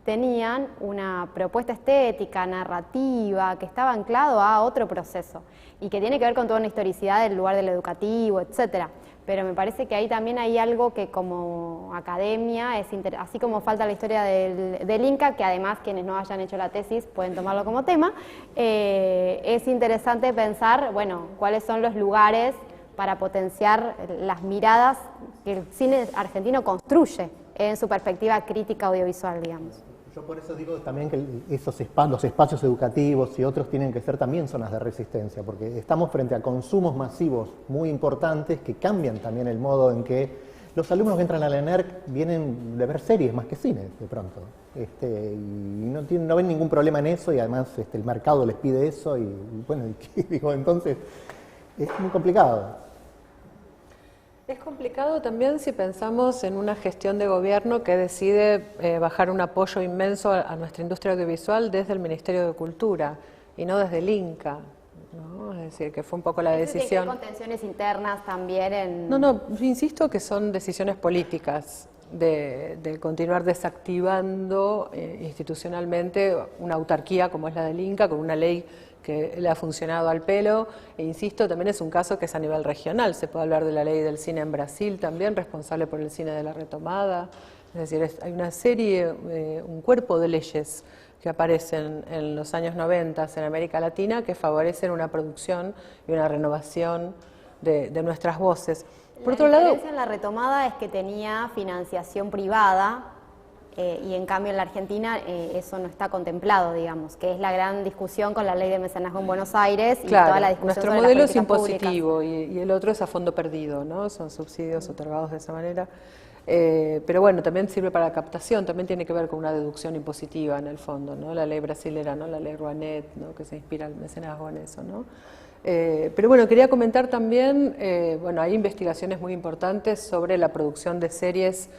tenían una propuesta estética, narrativa, que estaba anclado a otro proceso y que tiene que ver con toda una historicidad del lugar del educativo, etcétera. Pero me parece que ahí también hay algo que como academia, así como falta la historia del Inca, que además quienes no hayan hecho la tesis pueden tomarlo como tema, es interesante pensar, bueno, cuáles son los lugares para potenciar las miradas que el cine argentino construye en su perspectiva crítica audiovisual, digamos. Yo por eso digo también que los espacios educativos y otros tienen que ser también zonas de resistencia, porque estamos frente a consumos masivos muy importantes que cambian también el modo en que los alumnos que entran a la ENERC vienen de ver series más que cine, de pronto. Y no ven ningún problema en eso, y además el mercado les pide eso, y bueno, digo, entonces es muy complicado. Es complicado también si pensamos en una gestión de gobierno que decide bajar un apoyo inmenso a nuestra industria audiovisual desde el Ministerio de Cultura y no desde el Inca, ¿no? Es decir, que fue un poco la decisión. Tiene contenciones internas también en... No, insisto que son decisiones políticas de continuar desactivando institucionalmente una autarquía como es la del Inca, con una ley que le ha funcionado al pelo, e insisto, también es un caso que es a nivel regional. Se puede hablar de la ley del cine en Brasil también, responsable por el cine de la retomada. Es decir, hay una serie, un cuerpo de leyes que aparecen en los años 90 en América Latina que favorecen una producción y una renovación de nuestras voces. Por otro lado, la diferencia en la retomada es que tenía financiación privada, y en cambio en la Argentina eso no está contemplado, digamos, que es la gran discusión con la ley de mecenazgo en Buenos Aires y claro, toda la discusión nuestro sobre modelo las es impositivo y el otro es a fondo perdido, ¿no? Son subsidios otorgados de esa manera. Pero bueno, también sirve para la captación, también tiene que ver con una deducción impositiva en el fondo, ¿no? La ley brasilera, ¿no? La ley Rouanet, ¿no? Que se inspira el mecenazgo en eso, ¿no? Pero bueno, quería comentar también, bueno, hay investigaciones muy importantes sobre la producción de series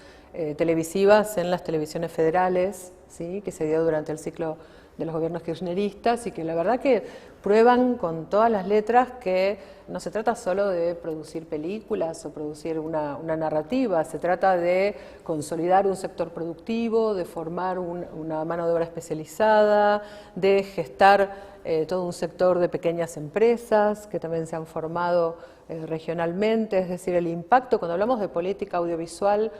televisivas en las televisiones federales, ¿sí? Que se dio durante el ciclo de los gobiernos kirchneristas y que la verdad que prueban con todas las letras que no se trata solo de producir películas o producir una narrativa, se trata de consolidar un sector productivo, de formar una mano de obra especializada, de gestar todo un sector de pequeñas empresas que también se han formado regionalmente. Es decir, el impacto, cuando hablamos de política audiovisual,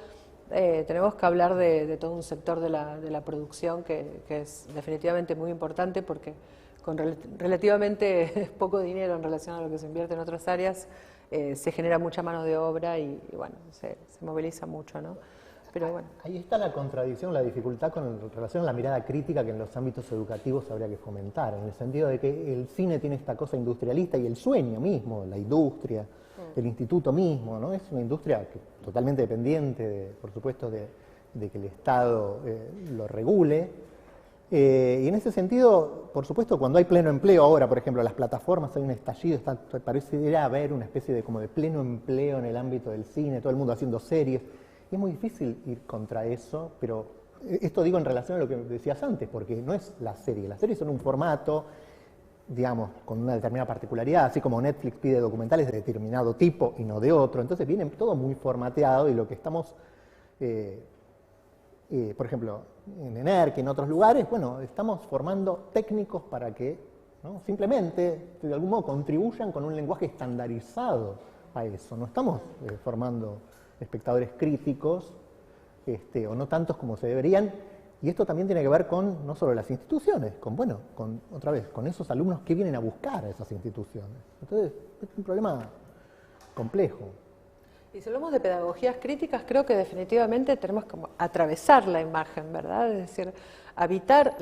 tenemos que hablar de todo un sector de la producción que es definitivamente muy importante, porque con relativamente poco dinero en relación a lo que se invierte en otras áreas, se genera mucha mano de obra y bueno, se moviliza mucho, ¿no? Pero bueno. Ahí está la contradicción, la dificultad con relación a la mirada crítica que en los ámbitos educativos habría que fomentar, en el sentido de que el cine tiene esta cosa industrialista y el sueño mismo, la industria, el instituto mismo, ¿no? Es una industria totalmente dependiente, por supuesto, de que el Estado lo regule. Y en ese sentido, por supuesto, cuando hay pleno empleo ahora, por ejemplo, las plataformas, hay un estallido, pareciera haber una especie de como de pleno empleo en el ámbito del cine, todo el mundo haciendo series. Y es muy difícil ir contra eso, pero esto digo en relación a lo que decías antes, porque no es la serie. Las series son un formato, digamos, con una determinada particularidad, así como Netflix pide documentales de determinado tipo y no de otro. Entonces viene todo muy formateado y lo que estamos, por ejemplo, en ENERC y en otros lugares, bueno, estamos formando técnicos para que, ¿no?, simplemente, de algún modo, contribuyan con un lenguaje estandarizado a eso. No estamos formando espectadores críticos, o no tantos como se deberían, y esto también tiene que ver con no solo las instituciones, otra vez, con esos alumnos que vienen a buscar a esas instituciones. Entonces, es un problema complejo. Y si hablamos de pedagogías críticas, creo que definitivamente tenemos que atravesar la imagen, ¿verdad? Es decir, habitar,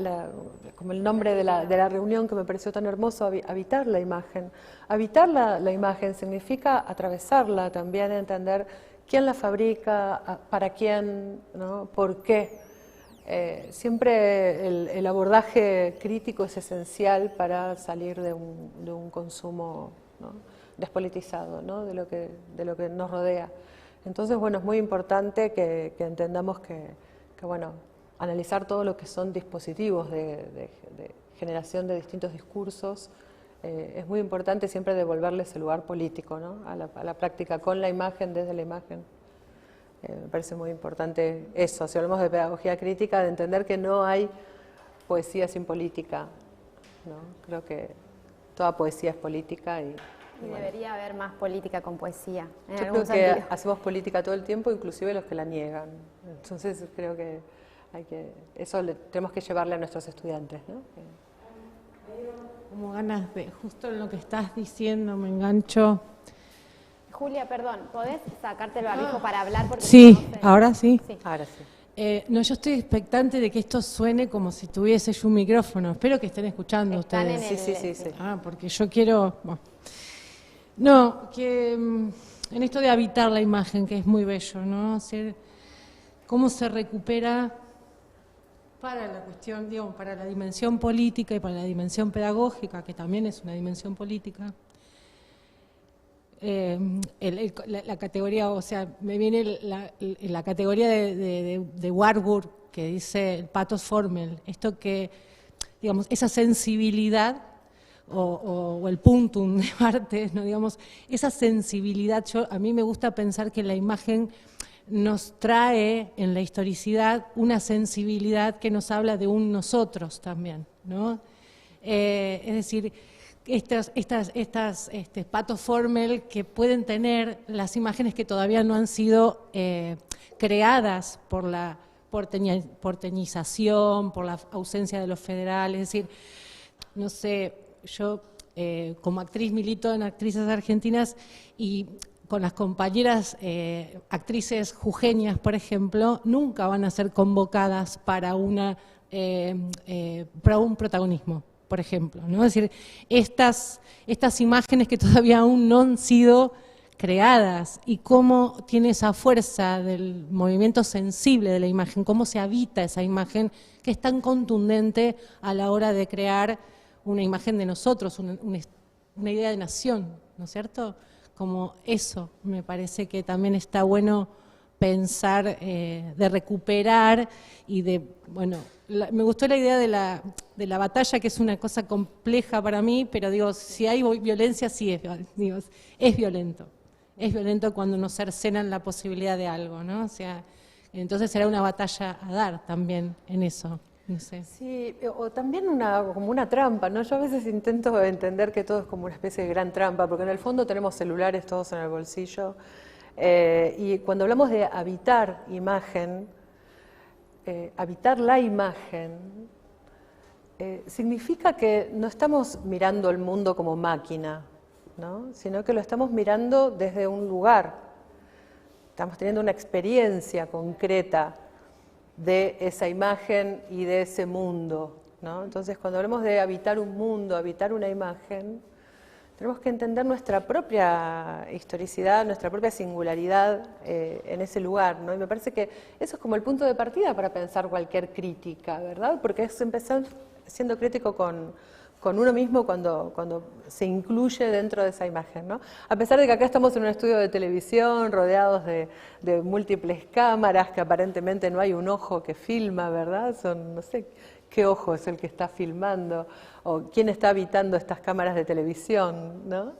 como el nombre de la reunión que me pareció tan hermoso, habitar la imagen. Habitar la imagen significa atravesarla, también entender quién la fabrica, para quién, ¿no?, por qué. Siempre el abordaje crítico es esencial para salir de un consumo, ¿no?, despolitizado, ¿no?, de lo que nos rodea. Entonces, bueno, es muy importante que entendamos que, bueno, analizar todo lo que son dispositivos de generación de distintos discursos. Es muy importante siempre devolverles el lugar político, ¿no?, a la práctica con la imagen, desde la imagen. Me parece muy importante eso, si hablamos de pedagogía crítica, de entender que no hay poesía sin política, ¿no? Creo que toda poesía es política y bueno, debería haber más política con poesía. Yo creo que hacemos política todo el tiempo, inclusive los que la niegan. Entonces creo que eso tenemos que llevarle a nuestros estudiantes, ¿no? Como ganas de, justo en lo que estás diciendo, me engancho. Julia, perdón, ¿podés sacarte el barbijo para hablar? Porque Sí, no sé. ahora sí. Ahora sí. No, yo estoy expectante de que esto suene como si tuviese yo un micrófono. Espero que estén escuchando Están ustedes. Sí. Porque yo quiero... Bueno. No, que en esto de habitar la imagen, que es muy bello, ¿no? Hacer, cómo se recupera para la cuestión, digamos, para la dimensión política y para la dimensión pedagógica, que también es una dimensión política. La categoría, o sea, me viene la categoría de Warburg, que dice el pathos formel, esto que, digamos, esa sensibilidad o el puntum de Barthes, ¿no? Digamos, esa sensibilidad, a mí me gusta pensar que la imagen nos trae en la historicidad una sensibilidad que nos habla de un nosotros también, ¿no? Es decir, estas pathos formel que pueden tener las imágenes que todavía no han sido creadas por la porteñización, por la ausencia de los federales, es decir, no sé, yo como actriz milito en Actrices Argentinas y con las compañeras actrices jujeñas, por ejemplo, nunca van a ser convocadas para un protagonismo, por ejemplo, ¿no? Es decir, estas imágenes que todavía aún no han sido creadas y cómo tiene esa fuerza del movimiento sensible de la imagen, cómo se habita esa imagen que es tan contundente a la hora de crear una imagen de nosotros, una idea de nación, ¿no es cierto? Como eso me parece que también está bueno pensar, de recuperar y de, bueno, me gustó la idea de la batalla, que es una cosa compleja para mí, pero digo, si hay violencia, sí es violento. Es violento cuando nos cercenan la posibilidad de algo, ¿no? O sea, entonces será una batalla a dar también en eso. No sé. Sí, o también como una trampa, ¿no? Yo a veces intento entender que todo es como una especie de gran trampa, porque en el fondo tenemos celulares todos en el bolsillo, Y cuando hablamos de habitar imagen, habitar la imagen, significa que no estamos mirando el mundo como máquina, ¿no? Sino que lo estamos mirando desde un lugar. Estamos teniendo una experiencia concreta de esa imagen y de ese mundo, ¿no? Entonces, cuando hablamos de habitar un mundo, habitar una imagen, tenemos que entender nuestra propia historicidad, nuestra propia singularidad en ese lugar, ¿no? Y me parece que eso es como el punto de partida para pensar cualquier crítica, ¿verdad? Porque es empezar siendo crítico con uno mismo cuando se incluye dentro de esa imagen, ¿no? A pesar de que acá estamos en un estudio de televisión, rodeados de múltiples cámaras, que aparentemente no hay un ojo que filma, ¿verdad? No sé qué ojo es el que está filmando, o quién está habitando estas cámaras de televisión, ¿no?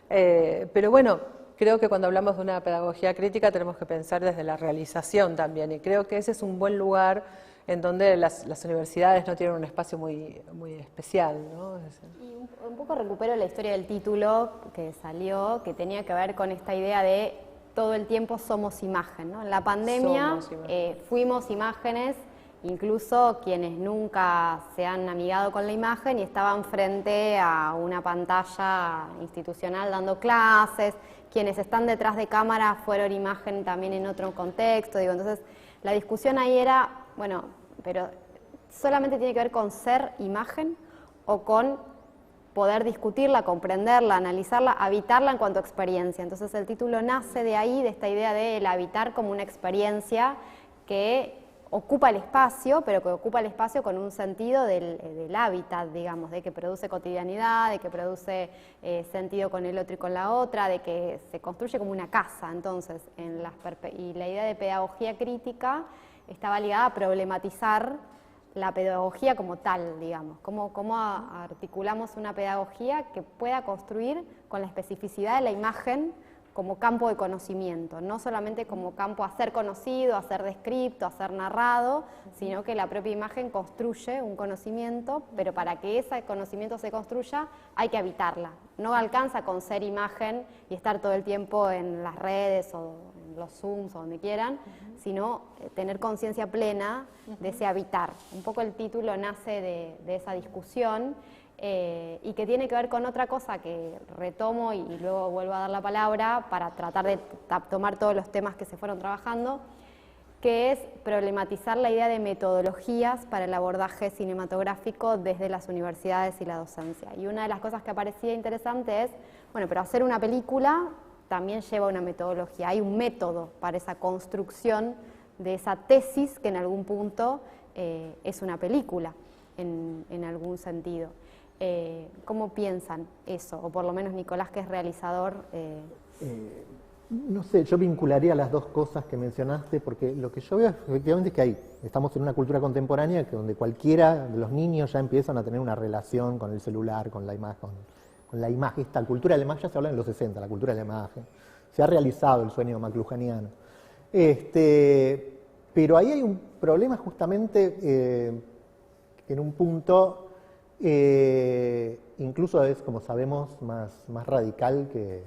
Pero bueno, creo que cuando hablamos de una pedagogía crítica tenemos que pensar desde la realización también, y creo que ese es un buen lugar en donde las universidades no tienen un espacio muy especial, ¿no? Y un poco recupero la historia del título que salió, que tenía que ver con esta idea de todo el tiempo somos imagen, ¿no? En la pandemia fuimos imágenes, incluso quienes nunca se han amigado con la imagen y estaban frente a una pantalla institucional dando clases, quienes están detrás de cámara fueron imagen también en otro contexto, digo, entonces la discusión ahí era, bueno, pero solamente tiene que ver con ser imagen o con poder discutirla, comprenderla, analizarla, habitarla en cuanto a experiencia. Entonces el título nace de ahí, de esta idea de el habitar como una experiencia que ocupa el espacio, pero que ocupa el espacio con un sentido del hábitat, digamos, de que produce cotidianidad, de que produce sentido con el otro y con la otra, de que se construye como una casa. Entonces, y la idea de pedagogía crítica estaba ligada a problematizar la pedagogía como tal, digamos, cómo articulamos una pedagogía que pueda construir con la especificidad de la imagen como campo de conocimiento, no solamente como campo a ser conocido, a ser descrito, a ser narrado, sino que la propia imagen construye un conocimiento, pero para que ese conocimiento se construya hay que habitarla. No alcanza con ser imagen y estar todo el tiempo en las redes o en los Zooms o donde quieran, sino tener conciencia plena de ese habitar. Un poco el título nace de esa discusión. Y que tiene que ver con otra cosa que retomo y luego vuelvo a dar la palabra para tratar de tomar todos los temas que se fueron trabajando, que es problematizar la idea de metodologías para el abordaje cinematográfico desde las universidades y la docencia. Y una de las cosas que parecía interesante es, bueno, pero hacer una película también lleva una metodología, hay un método para esa construcción de esa tesis que en algún punto es una película, en algún sentido. ¿Cómo piensan eso? O por lo menos Nicolás, que es realizador. No sé, yo vincularía las dos cosas que mencionaste, porque lo que yo veo efectivamente es que estamos en una cultura contemporánea que donde cualquiera de los niños ya empiezan a tener una relación con el celular, con la imagen, esta cultura de la imagen ya se habla en los 60, la cultura de la imagen. Se ha realizado el sueño maclujaniano. Pero ahí hay un problema justamente que en un punto incluso es, como sabemos, más radical que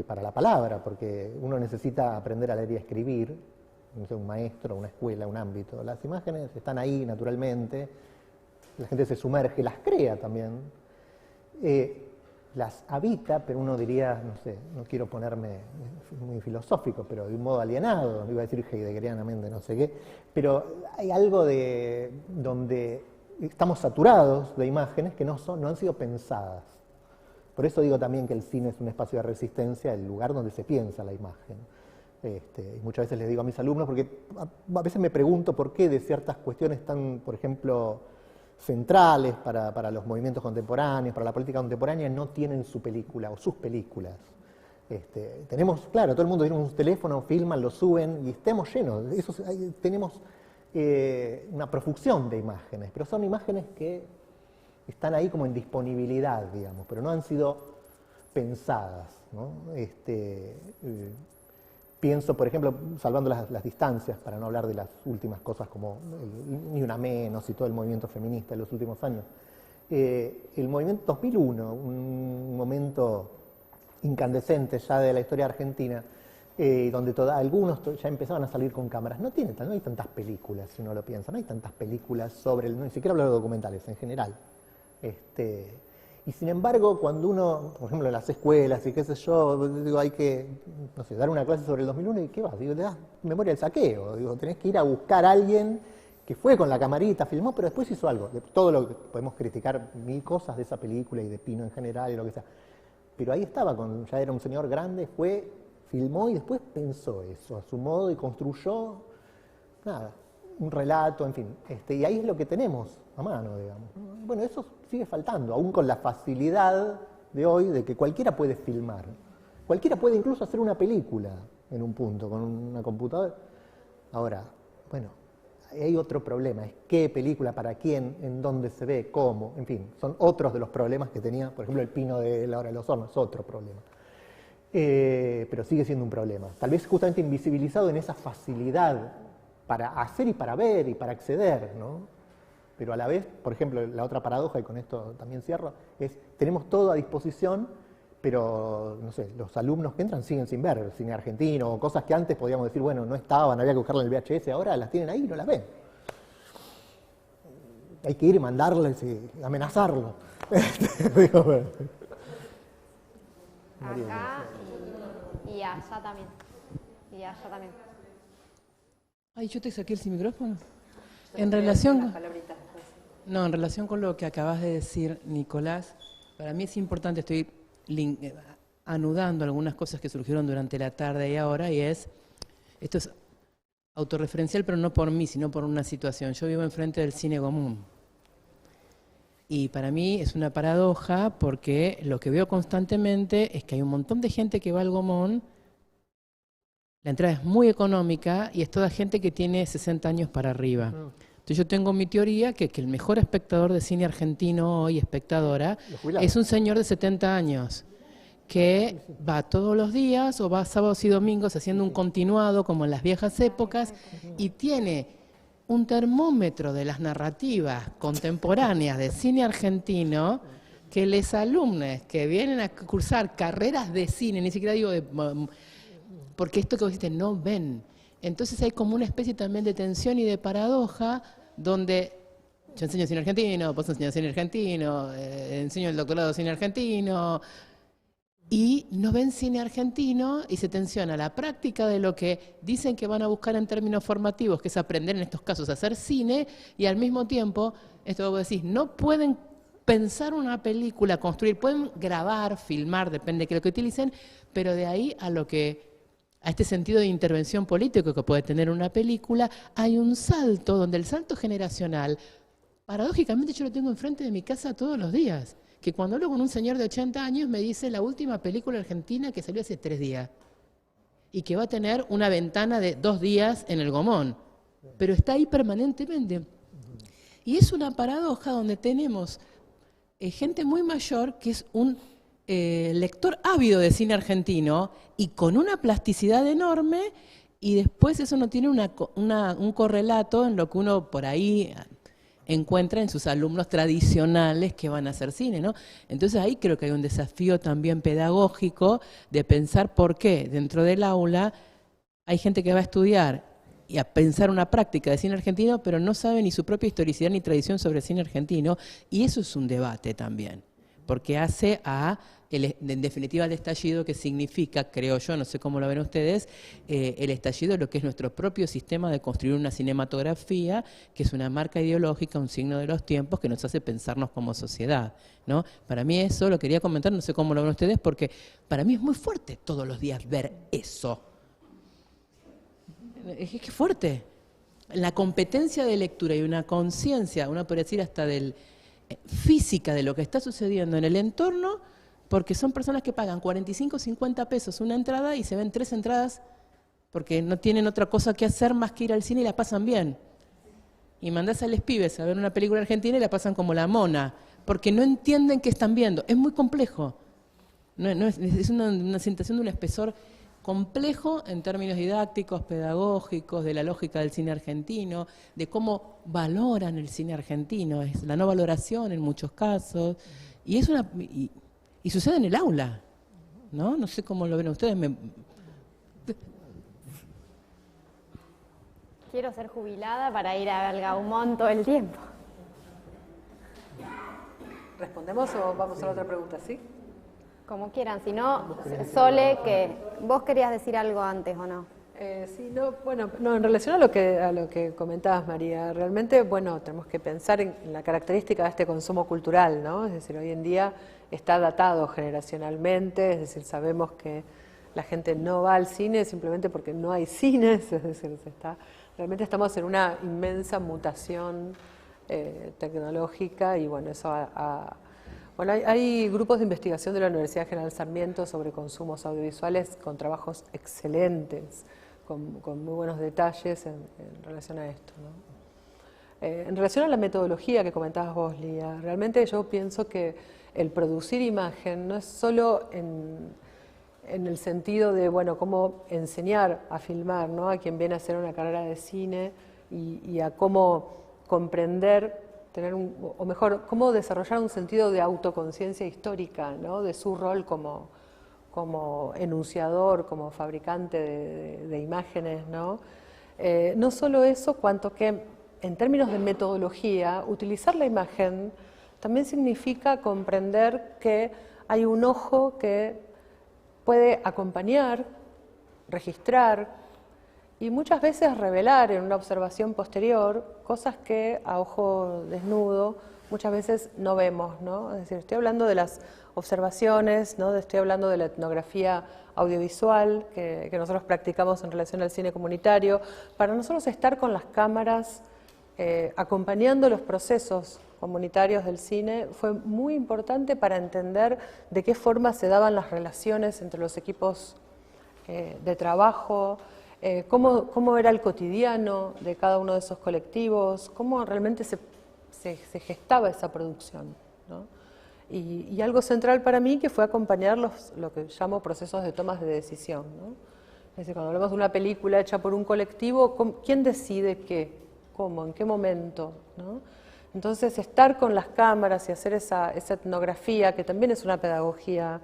para la palabra, porque uno necesita aprender a leer y a escribir, no sé, un maestro, una escuela, un ámbito. Las imágenes están ahí naturalmente, la gente se sumerge, las crea también, las habita, pero uno diría, no sé, no quiero ponerme muy filosófico, pero de un modo alienado, iba a decir heideggerianamente, no sé qué, pero hay algo donde estamos saturados de imágenes que no han sido pensadas. Por eso digo también que el cine es un espacio de resistencia, el lugar donde se piensa la imagen. Y muchas veces les digo a mis alumnos, porque a veces me pregunto por qué de ciertas cuestiones tan, por ejemplo, centrales para los movimientos contemporáneos, para la política contemporánea, no tienen su película o sus películas. Tenemos, claro, todo el mundo tiene un teléfono, filman, lo suben y estamos llenos. Tenemos una profusión de imágenes, pero son imágenes que están ahí como en disponibilidad, digamos, pero no han sido pensadas, ¿no? Pienso, por ejemplo, salvando las distancias, para no hablar de las últimas cosas como Ni Una Menos y todo el movimiento feminista de los últimos años. El movimiento 2001, un momento incandescentes ya de la historia argentina, donde algunos ya empezaban a salir con cámaras. No hay tantas películas, si uno lo piensa, no hay tantas películas sobre, ni siquiera hablo de documentales en general. Y sin embargo, cuando uno, por ejemplo, en las escuelas y qué sé yo, digo, hay que, no sé, dar una clase sobre el 2001 y ¿qué vas? Digo, te das memoria del saqueo. Digo, tenés que ir a buscar a alguien que fue con la camarita, filmó, pero después hizo algo. De todo lo que podemos criticar, mil cosas de esa película y de Pino en general y lo que sea. Pero ahí estaba, ya era un señor grande, filmó y después pensó eso a su modo y construyó, nada, un relato, en fin. Y ahí es lo que tenemos a mano, digamos. Bueno, eso sigue faltando, aún con la facilidad de hoy de que cualquiera puede filmar. Cualquiera puede incluso hacer una película en un punto, con una computadora. Ahora, bueno, hay otro problema, es qué película, para quién, en dónde se ve, cómo, en fin, son otros de los problemas que tenía, por ejemplo, el Pino de La Hora de los Hornos, otro problema. Pero sigue siendo un problema. Tal vez justamente invisibilizado en esa facilidad para hacer y para ver y para acceder, ¿no? Pero a la vez, por ejemplo, la otra paradoja, y con esto también cierro, es tenemos todo a disposición, pero, no sé, los alumnos que entran siguen sin ver cine argentino, o cosas que antes podíamos decir, bueno, no estaban, había que buscarlas en el VHS, ahora las tienen ahí y no las ven. Hay que ir y mandarles y amenazarlos. Acá y allá también. Y allá también. Ay, yo te saqué el micrófono. En relación con lo que acabas de decir, Nicolás, para mí es importante, estoy anudando algunas cosas que surgieron durante la tarde y ahora, y esto es autorreferencial, pero no por mí, sino por una situación. Yo vivo enfrente del Cine Común. Y para mí es una paradoja porque lo que veo constantemente es que hay un montón de gente que va al Gomón, la entrada es muy económica y es toda gente que tiene 60 años para arriba. Entonces yo tengo mi teoría que el mejor espectador de cine argentino hoy, espectadora, es un señor de 70 años que va todos los días o va sábados y domingos haciendo un continuado como en las viejas épocas y tiene un termómetro de las narrativas contemporáneas de cine argentino que los alumnos que vienen a cursar carreras de cine, ni siquiera digo porque esto que vos dijiste, no ven. Entonces hay como una especie también de tensión y de paradoja donde yo enseño cine argentino, vos enseñas cine argentino, enseño el doctorado de cine argentino, y no ven cine argentino y se tensiona la práctica de lo que dicen que van a buscar en términos formativos, que es aprender en estos casos a hacer cine, y al mismo tiempo, esto que vos decís, no pueden pensar una película, construir, pueden grabar, filmar, depende de qué lo que utilicen, pero de ahí a este sentido de intervención político que puede tener una película, hay un salto donde el salto generacional, paradójicamente yo lo tengo enfrente de mi casa todos los días. Que cuando hablo con un señor de 80 años me dice la última película argentina que salió hace 3 días y que va a tener una ventana de 2 días en el Gomón, pero está ahí permanentemente. Y es una paradoja donde tenemos gente muy mayor que es un lector ávido de cine argentino y con una plasticidad enorme, y después eso no tiene un correlato en lo que uno por ahí encuentra en sus alumnos tradicionales que van a hacer cine, ¿no? Entonces ahí creo que hay un desafío también pedagógico de pensar por qué dentro del aula hay gente que va a estudiar y a pensar una práctica de cine argentino, pero no sabe ni su propia historicidad ni tradición sobre cine argentino, y eso es un debate también, porque hace en definitiva el estallido, que significa, creo yo, no sé cómo lo ven ustedes, el estallido de lo que es nuestro propio sistema de construir una cinematografía, que es una marca ideológica, un signo de los tiempos que nos hace pensarnos como sociedad, ¿no? Para mí eso lo quería comentar, no sé cómo lo ven ustedes, porque para mí es muy fuerte todos los días ver eso. Es que es fuerte. La competencia de lectura y una conciencia, uno podría decir hasta física de lo que está sucediendo en el entorno, porque son personas que pagan 45 o 50 pesos una entrada y se ven 3 entradas porque no tienen otra cosa que hacer más que ir al cine y la pasan bien. Y mandás a los pibes a ver una película argentina y la pasan como la mona, porque no entienden qué están viendo. Es muy complejo. Es una sensación de un espesor complejo en términos didácticos, pedagógicos, de la lógica del cine argentino, de cómo valoran el cine argentino, es la no valoración en muchos casos, y sucede en el aula. ¿no? No sé cómo lo ven ustedes. Quiero ser jubilada para ir al Gaumont todo el tiempo. ¿Respondemos o vamos a la otra pregunta, sí? Como quieran, si no, Sole, que vos querías decir algo antes o no. Sí, no, bueno, no, en relación a lo que comentabas, María, realmente, bueno, tenemos que pensar en la característica de este consumo cultural, ¿no? Es decir, hoy en día está datado generacionalmente, es decir, sabemos que la gente no va al cine simplemente porque no hay cines, es decir, realmente estamos en una inmensa mutación tecnológica y bueno, eso bueno, hay grupos de investigación de la Universidad General Sarmiento sobre consumos audiovisuales con trabajos excelentes, con muy buenos detalles en relación a esto, ¿no? En relación a la metodología que comentabas vos, Lía, realmente yo pienso que el producir imagen no es solo en el sentido de, bueno, cómo enseñar a filmar, ¿no? A quien viene a hacer una carrera de cine y a cómo comprender, o mejor, cómo desarrollar un sentido de autoconciencia histórica, ¿no? De su rol como enunciador, como fabricante de imágenes, ¿no? No solo eso, cuanto que en términos de metodología, utilizar la imagen también significa comprender que hay un ojo que puede acompañar, registrar y muchas veces revelar en una observación posterior cosas que a ojo desnudo muchas veces no vemos, ¿no? Es decir, estoy hablando de las observaciones, ¿no? Estoy hablando de la etnografía audiovisual que nosotros practicamos en relación al cine comunitario. Para nosotros estar con las cámaras acompañando los procesos comunitarios del cine fue muy importante para entender de qué forma se daban las relaciones entre los equipos de trabajo, cómo era el cotidiano de cada uno de esos colectivos, cómo realmente se gestaba esa producción, ¿no? Y algo central para mí que fue acompañar lo que llamo procesos de tomas de decisión, ¿no? Es decir, cuando hablamos de una película hecha por un colectivo, ¿quién decide qué? ¿Cómo? ¿En qué momento? ¿No? Entonces, estar con las cámaras y hacer esa etnografía, que también es una pedagogía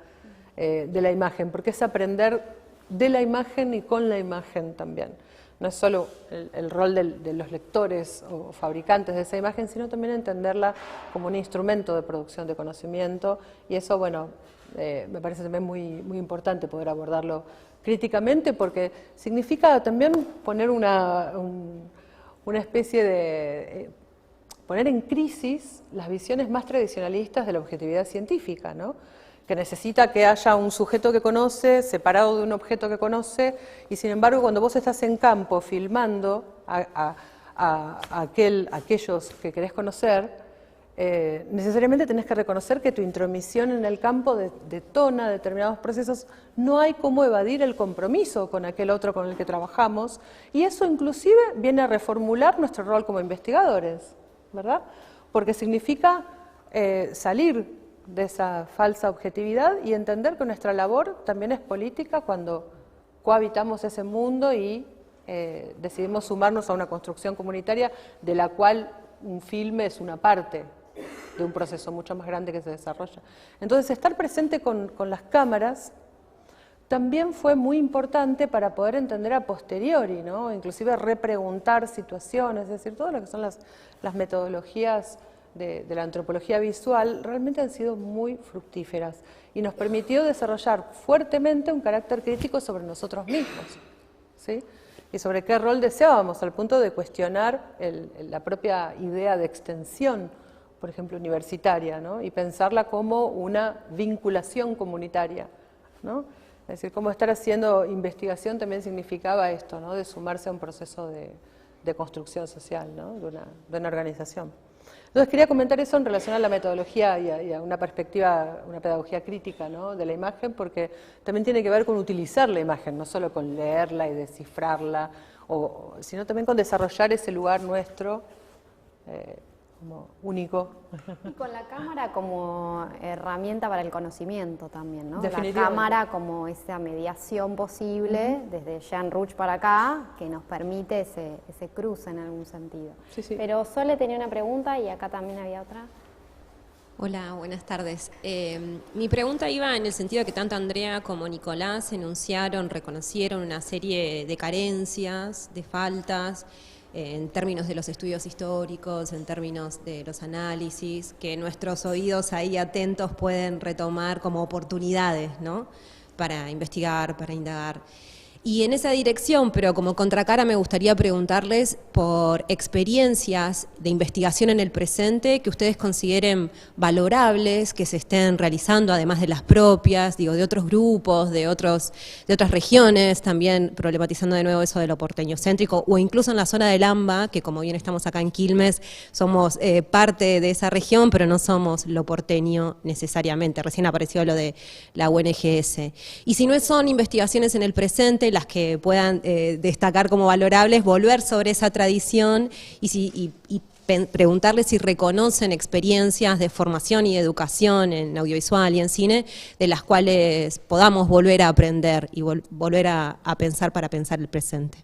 de la imagen, porque es aprender de la imagen y con la imagen también. No es solo el rol de los lectores o fabricantes de esa imagen, sino también entenderla como un instrumento de producción de conocimiento, y eso, bueno, me parece también muy importante poder abordarlo críticamente, porque significa también poner una especie de poner en crisis las visiones más tradicionalistas de la objetividad científica, ¿no? Que necesita que haya un sujeto que conoce, separado de un objeto que conoce, y sin embargo cuando vos estás en campo filmando a aquellos que querés conocer, necesariamente tenés que reconocer que tu intromisión en el campo detona determinados procesos, no hay cómo evadir el compromiso con aquel otro con el que trabajamos, y eso inclusive viene a reformular nuestro rol como investigadores, ¿verdad? Porque significa salir de esa falsa objetividad y entender que nuestra labor también es política cuando cohabitamos ese mundo y decidimos sumarnos a una construcción comunitaria de la cual un filme es una parte de un proceso mucho más grande que se desarrolla. Entonces, estar presente con las cámaras también fue muy importante para poder entender a posteriori, ¿no? Inclusive repreguntar situaciones, es decir, todo lo que son las metodologías de la antropología visual realmente han sido muy fructíferas y nos permitió desarrollar fuertemente un carácter crítico sobre nosotros mismos, ¿sí? Y sobre qué rol deseábamos, al punto de cuestionar la propia idea de extensión, por ejemplo, universitaria, ¿no? Y pensarla como una vinculación comunitaria, ¿no? Es decir, cómo estar haciendo investigación también significaba esto, ¿no? De sumarse a un proceso de construcción social, ¿no? de una organización. Entonces quería comentar eso en relación a la metodología y a una perspectiva, una pedagogía crítica, ¿no? De la imagen, porque también tiene que ver con utilizar la imagen, no solo con leerla y descifrarla, sino también con desarrollar ese lugar nuestro como único. Y con la cámara como herramienta para el conocimiento también, ¿no? La Definitivamente. cámara como esa mediación posible, desde Jean Rouch para acá, que nos permite ese cruce en algún sentido. Sí, sí. Pero Sole tenía una pregunta y acá también había otra. Hola, buenas tardes. Mi pregunta iba en el sentido de que tanto Andrea como Nicolás enunciaron, reconocieron una serie de carencias, de faltas, en términos de los estudios históricos, en términos de los análisis, que nuestros oídos ahí atentos pueden retomar como oportunidades, ¿no?, para investigar, para indagar. Y en esa dirección, pero como contracara, me gustaría preguntarles por experiencias de investigación en el presente que ustedes consideren valorables, que se estén realizando, además de las propias, digo, de otros grupos, de otras regiones, también problematizando de nuevo eso de lo porteño-céntrico, o incluso en la zona del AMBA, que como bien estamos acá en Quilmes, somos parte de esa región, pero no somos lo porteño necesariamente. Recién apareció lo de la UNGS. Y si no son investigaciones en el presente, las que puedan destacar como valorables, volver sobre esa tradición y preguntarles si reconocen experiencias de formación y de educación en audiovisual y en cine, de las cuales podamos volver a aprender y volver a pensar para pensar el presente.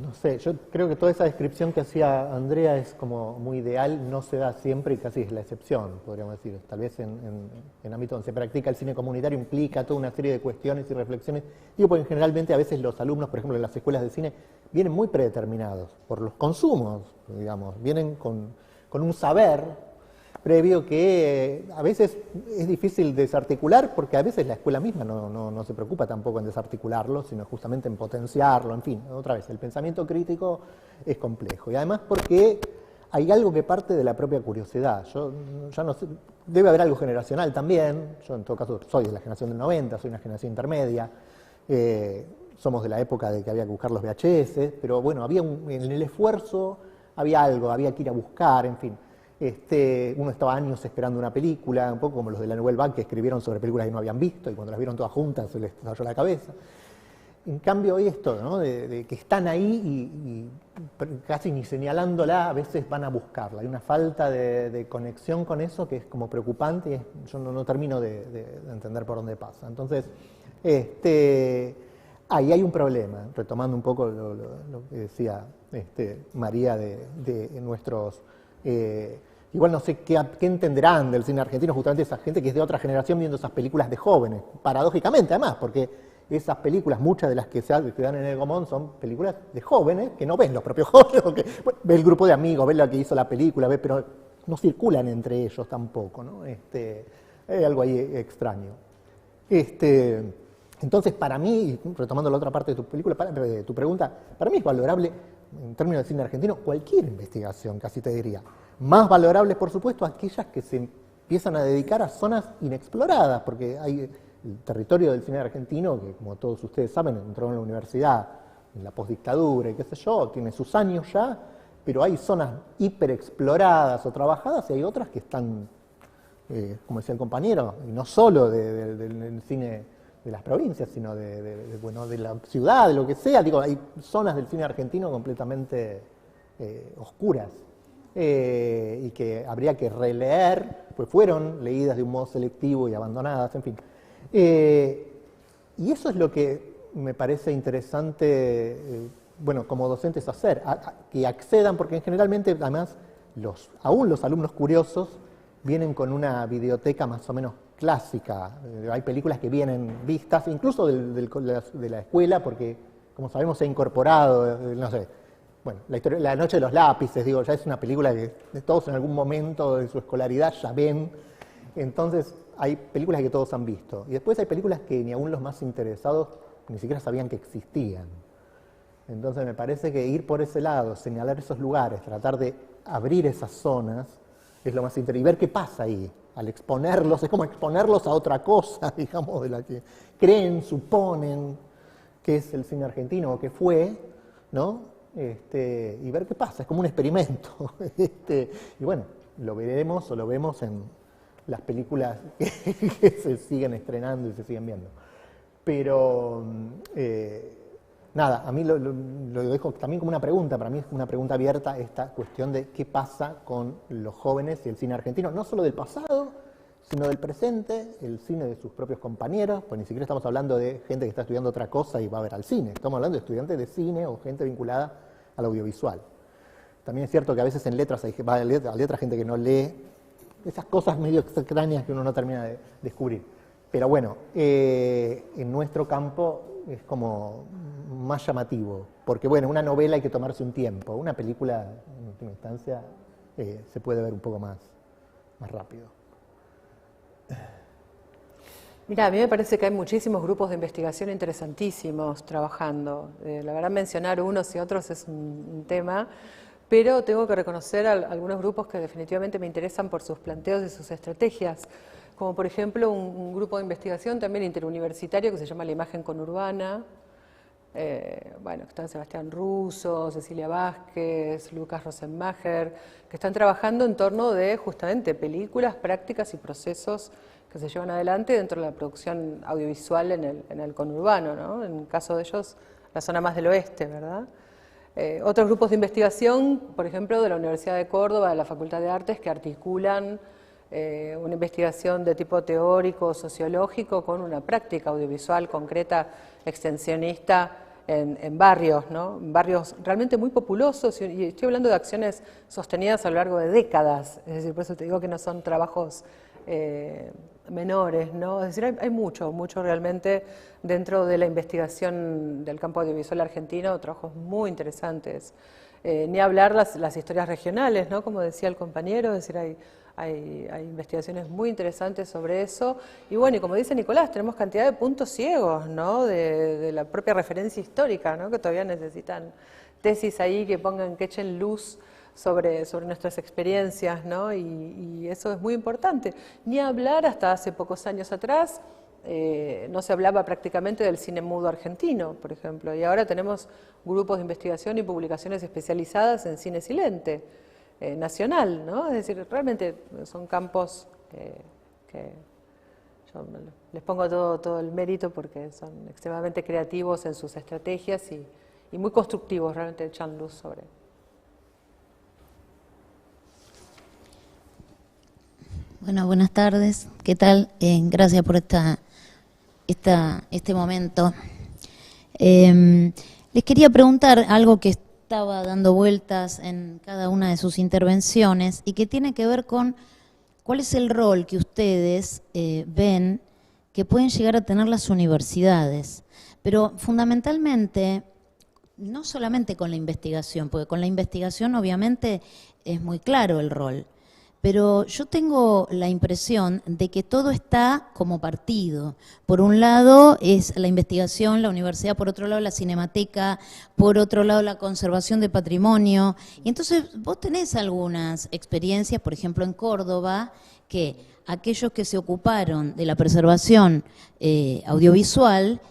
No sé, yo creo que toda esa descripción que hacía Andrea es como muy ideal, no se da siempre y casi es la excepción, podríamos decir. Tal vez en ámbito donde se practica el cine comunitario implica toda una serie de cuestiones y reflexiones. Digo, porque generalmente a veces los alumnos, por ejemplo, en las escuelas de cine, vienen muy predeterminados por los consumos, digamos, vienen con un saber previo que a veces es difícil desarticular, porque a veces la escuela misma no se preocupa tampoco en desarticularlo, sino justamente en potenciarlo, en fin, otra vez, el pensamiento crítico es complejo. Y además porque hay algo que parte de la propia curiosidad. Yo ya no sé, debe haber algo generacional también, yo en todo caso soy de la generación del 90, soy una generación intermedia, somos de la época de que había que buscar los VHS, pero bueno, en el esfuerzo había algo, había que ir a buscar, en fin. Uno estaba años esperando una película, un poco como los de la Nouvelle Vague que escribieron sobre películas que no habían visto y cuando las vieron todas juntas se les estalló la cabeza. En cambio hoy esto, ¿no?, de que están ahí y casi ni señalándola, a veces van a buscarla. Hay una falta de conexión con eso que es como preocupante y yo no termino de entender por dónde pasa. Entonces, ahí hay un problema, retomando un poco lo que decía María de nuestros... igual no sé qué entenderán del cine argentino justamente esa gente que es de otra generación viendo esas películas de jóvenes, paradójicamente además, porque esas películas, muchas de las que se dan en el Gomón son películas de jóvenes que no ven los propios jóvenes, porque ve el grupo de amigos, ve lo que hizo la película, pero no circulan entre ellos tampoco, ¿no? Hay algo ahí extraño. Entonces, para mí, retomando la otra parte de tu pregunta, para mí es valorable, en términos de cine argentino, cualquier investigación, casi te diría. Más valorable, por supuesto, aquellas que se empiezan a dedicar a zonas inexploradas, porque hay el territorio del cine argentino, que como todos ustedes saben, entró en la universidad en la postdictadura y qué sé yo, tiene sus años ya, pero hay zonas hiperexploradas o trabajadas y hay otras que están, como decía el compañero, y no solo del cine de las provincias, sino de la ciudad, de lo que sea. Digo, hay zonas del cine argentino completamente oscuras y que habría que releer, pues fueron leídas de un modo selectivo y abandonadas, en fin. Y eso es lo que me parece interesante, como docentes hacer, que accedan, porque generalmente, además, aún los alumnos curiosos vienen con una videoteca más o menos clásica. Hay películas que vienen vistas, incluso de la escuela, porque, como sabemos, se ha incorporado, no sé, La Noche de los Lápices, digo, ya es una película que todos en algún momento de su escolaridad ya ven. Entonces, hay películas que todos han visto. Y después hay películas que ni aún los más interesados ni siquiera sabían que existían. Entonces, me parece que ir por ese lado, señalar esos lugares, tratar de abrir esas zonas, es lo más interesante. Y ver qué pasa ahí. Al exponerlos, es como exponerlos a otra cosa, digamos, de la que creen, suponen que es el cine argentino o que fue, ¿no? Y ver qué pasa, es como un experimento. Y bueno, lo veremos o lo vemos en las películas que se siguen estrenando y se siguen viendo. Pero, nada, a mí lo dejo también como una pregunta, para mí es una pregunta abierta esta cuestión de qué pasa con los jóvenes y el cine argentino, no solo del pasado, sino del presente, el cine de sus propios compañeros, pues ni siquiera estamos hablando de gente que está estudiando otra cosa y va a ver al cine, estamos hablando de estudiantes de cine o gente vinculada al audiovisual. También es cierto que a veces en letras hay gente que no lee, esas cosas medio extrañas que uno no termina de descubrir. Pero bueno, en nuestro campo es como más llamativo, porque bueno, una novela hay que tomarse un tiempo, una película en última instancia se puede ver un poco más rápido. Mira, a mí me parece que hay muchísimos grupos de investigación interesantísimos trabajando. La verdad, mencionar unos y otros es un tema, pero tengo que reconocer algunos grupos que definitivamente me interesan por sus planteos y sus estrategias, como por ejemplo un grupo de investigación también interuniversitario que se llama La Imagen Conurbana. Bueno, están Sebastián Russo, Cecilia Vázquez, Lucas Rosenmacher, que están trabajando en torno de justamente películas, prácticas y procesos que se llevan adelante dentro de la producción audiovisual en el conurbano, ¿no? En el caso de ellos, la zona más del oeste, ¿verdad? Otros grupos de investigación, por ejemplo, de la Universidad de Córdoba, de la Facultad de Artes, que articulan una investigación de tipo teórico, sociológico, con una práctica audiovisual concreta, extensionista, en barrios, ¿no? Barrios realmente muy populosos, y estoy hablando de acciones sostenidas a lo largo de décadas, es decir, por eso te digo que no son trabajos menores, ¿no? Es decir, hay mucho realmente dentro de la investigación del campo audiovisual argentino, trabajos muy interesantes. Ni hablar las historias regionales, ¿no? Como decía el compañero, es decir, hay investigaciones muy interesantes sobre eso. Y bueno, y como dice Nicolás, tenemos cantidad de puntos ciegos, ¿no? De la propia referencia histórica, ¿no? Que todavía necesitan tesis ahí que echen luz sobre nuestras experiencias, ¿no? Y eso es muy importante. Ni hablar, hasta hace pocos años atrás, no se hablaba prácticamente del cine mudo argentino, por ejemplo, y ahora tenemos grupos de investigación y publicaciones especializadas en cine silente nacional, ¿no? Es decir, realmente son campos que yo les pongo todo el mérito porque son extremadamente creativos en sus estrategias y muy constructivos, realmente echan luz sobre. Bueno, buenas tardes. ¿Qué tal? Gracias por este momento. Les quería preguntar algo que estaba dando vueltas en cada una de sus intervenciones y que tiene que ver con cuál es el rol que ustedes ven que pueden llegar a tener las universidades, pero fundamentalmente no solamente con la investigación, porque con la investigación obviamente es muy claro el rol, pero yo tengo la impresión de que todo está como partido. Por un lado es la investigación, la universidad, por otro lado la cinemateca, por otro lado la conservación de patrimonio. Y entonces vos tenés algunas experiencias, por ejemplo en Córdoba, que aquellos que se ocuparon de la preservación audiovisual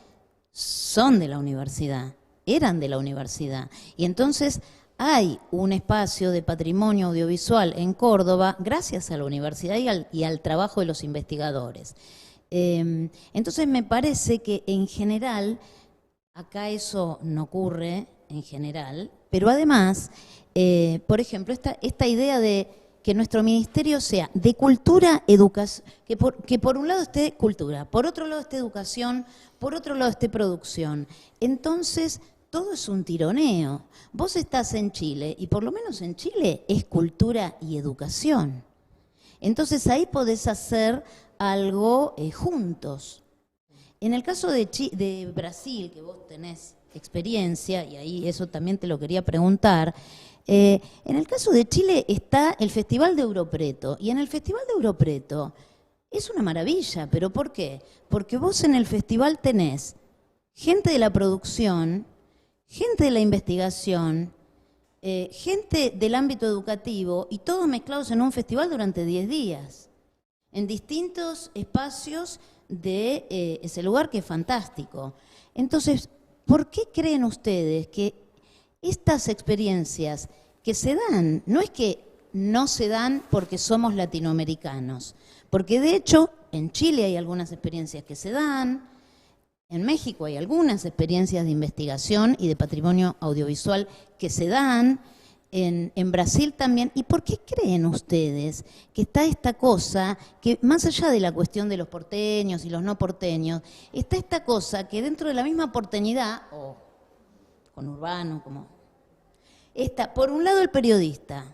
son de la universidad, eran de la universidad. Y entonces hay un espacio de patrimonio audiovisual en Córdoba gracias a la universidad y al trabajo de los investigadores. Entonces me parece que en general, acá eso no ocurre en general, pero además, por ejemplo, esta idea de que nuestro ministerio sea de cultura, educación, que por un lado esté cultura, por otro lado esté educación, por otro lado esté producción. Entonces, todo es un tironeo. Vos estás en Chile y por lo menos en Chile es cultura y educación. Entonces ahí podés hacer algo juntos. En el caso de Brasil, que vos tenés experiencia, y ahí eso también te lo quería preguntar, en el caso de Chile está el Festival de Europreto, y en el Festival de Europreto es una maravilla, ¿pero por qué? Porque vos en el festival tenés gente de la producción, gente de la investigación, gente del ámbito educativo y todos mezclados en un festival durante 10 días, en distintos espacios de ese lugar que es fantástico. Entonces, ¿por qué creen ustedes que estas experiencias que se dan, no es que no se dan porque somos latinoamericanos, porque de hecho en Chile hay algunas experiencias que se dan, en México hay algunas experiencias de investigación y de patrimonio audiovisual que se dan, en Brasil también. ¿Y por qué creen ustedes que está esta cosa, que más allá de la cuestión de los porteños y los no porteños, está esta cosa que dentro de la misma porteñidad, o conurbano, como Está, por un lado, el periodista,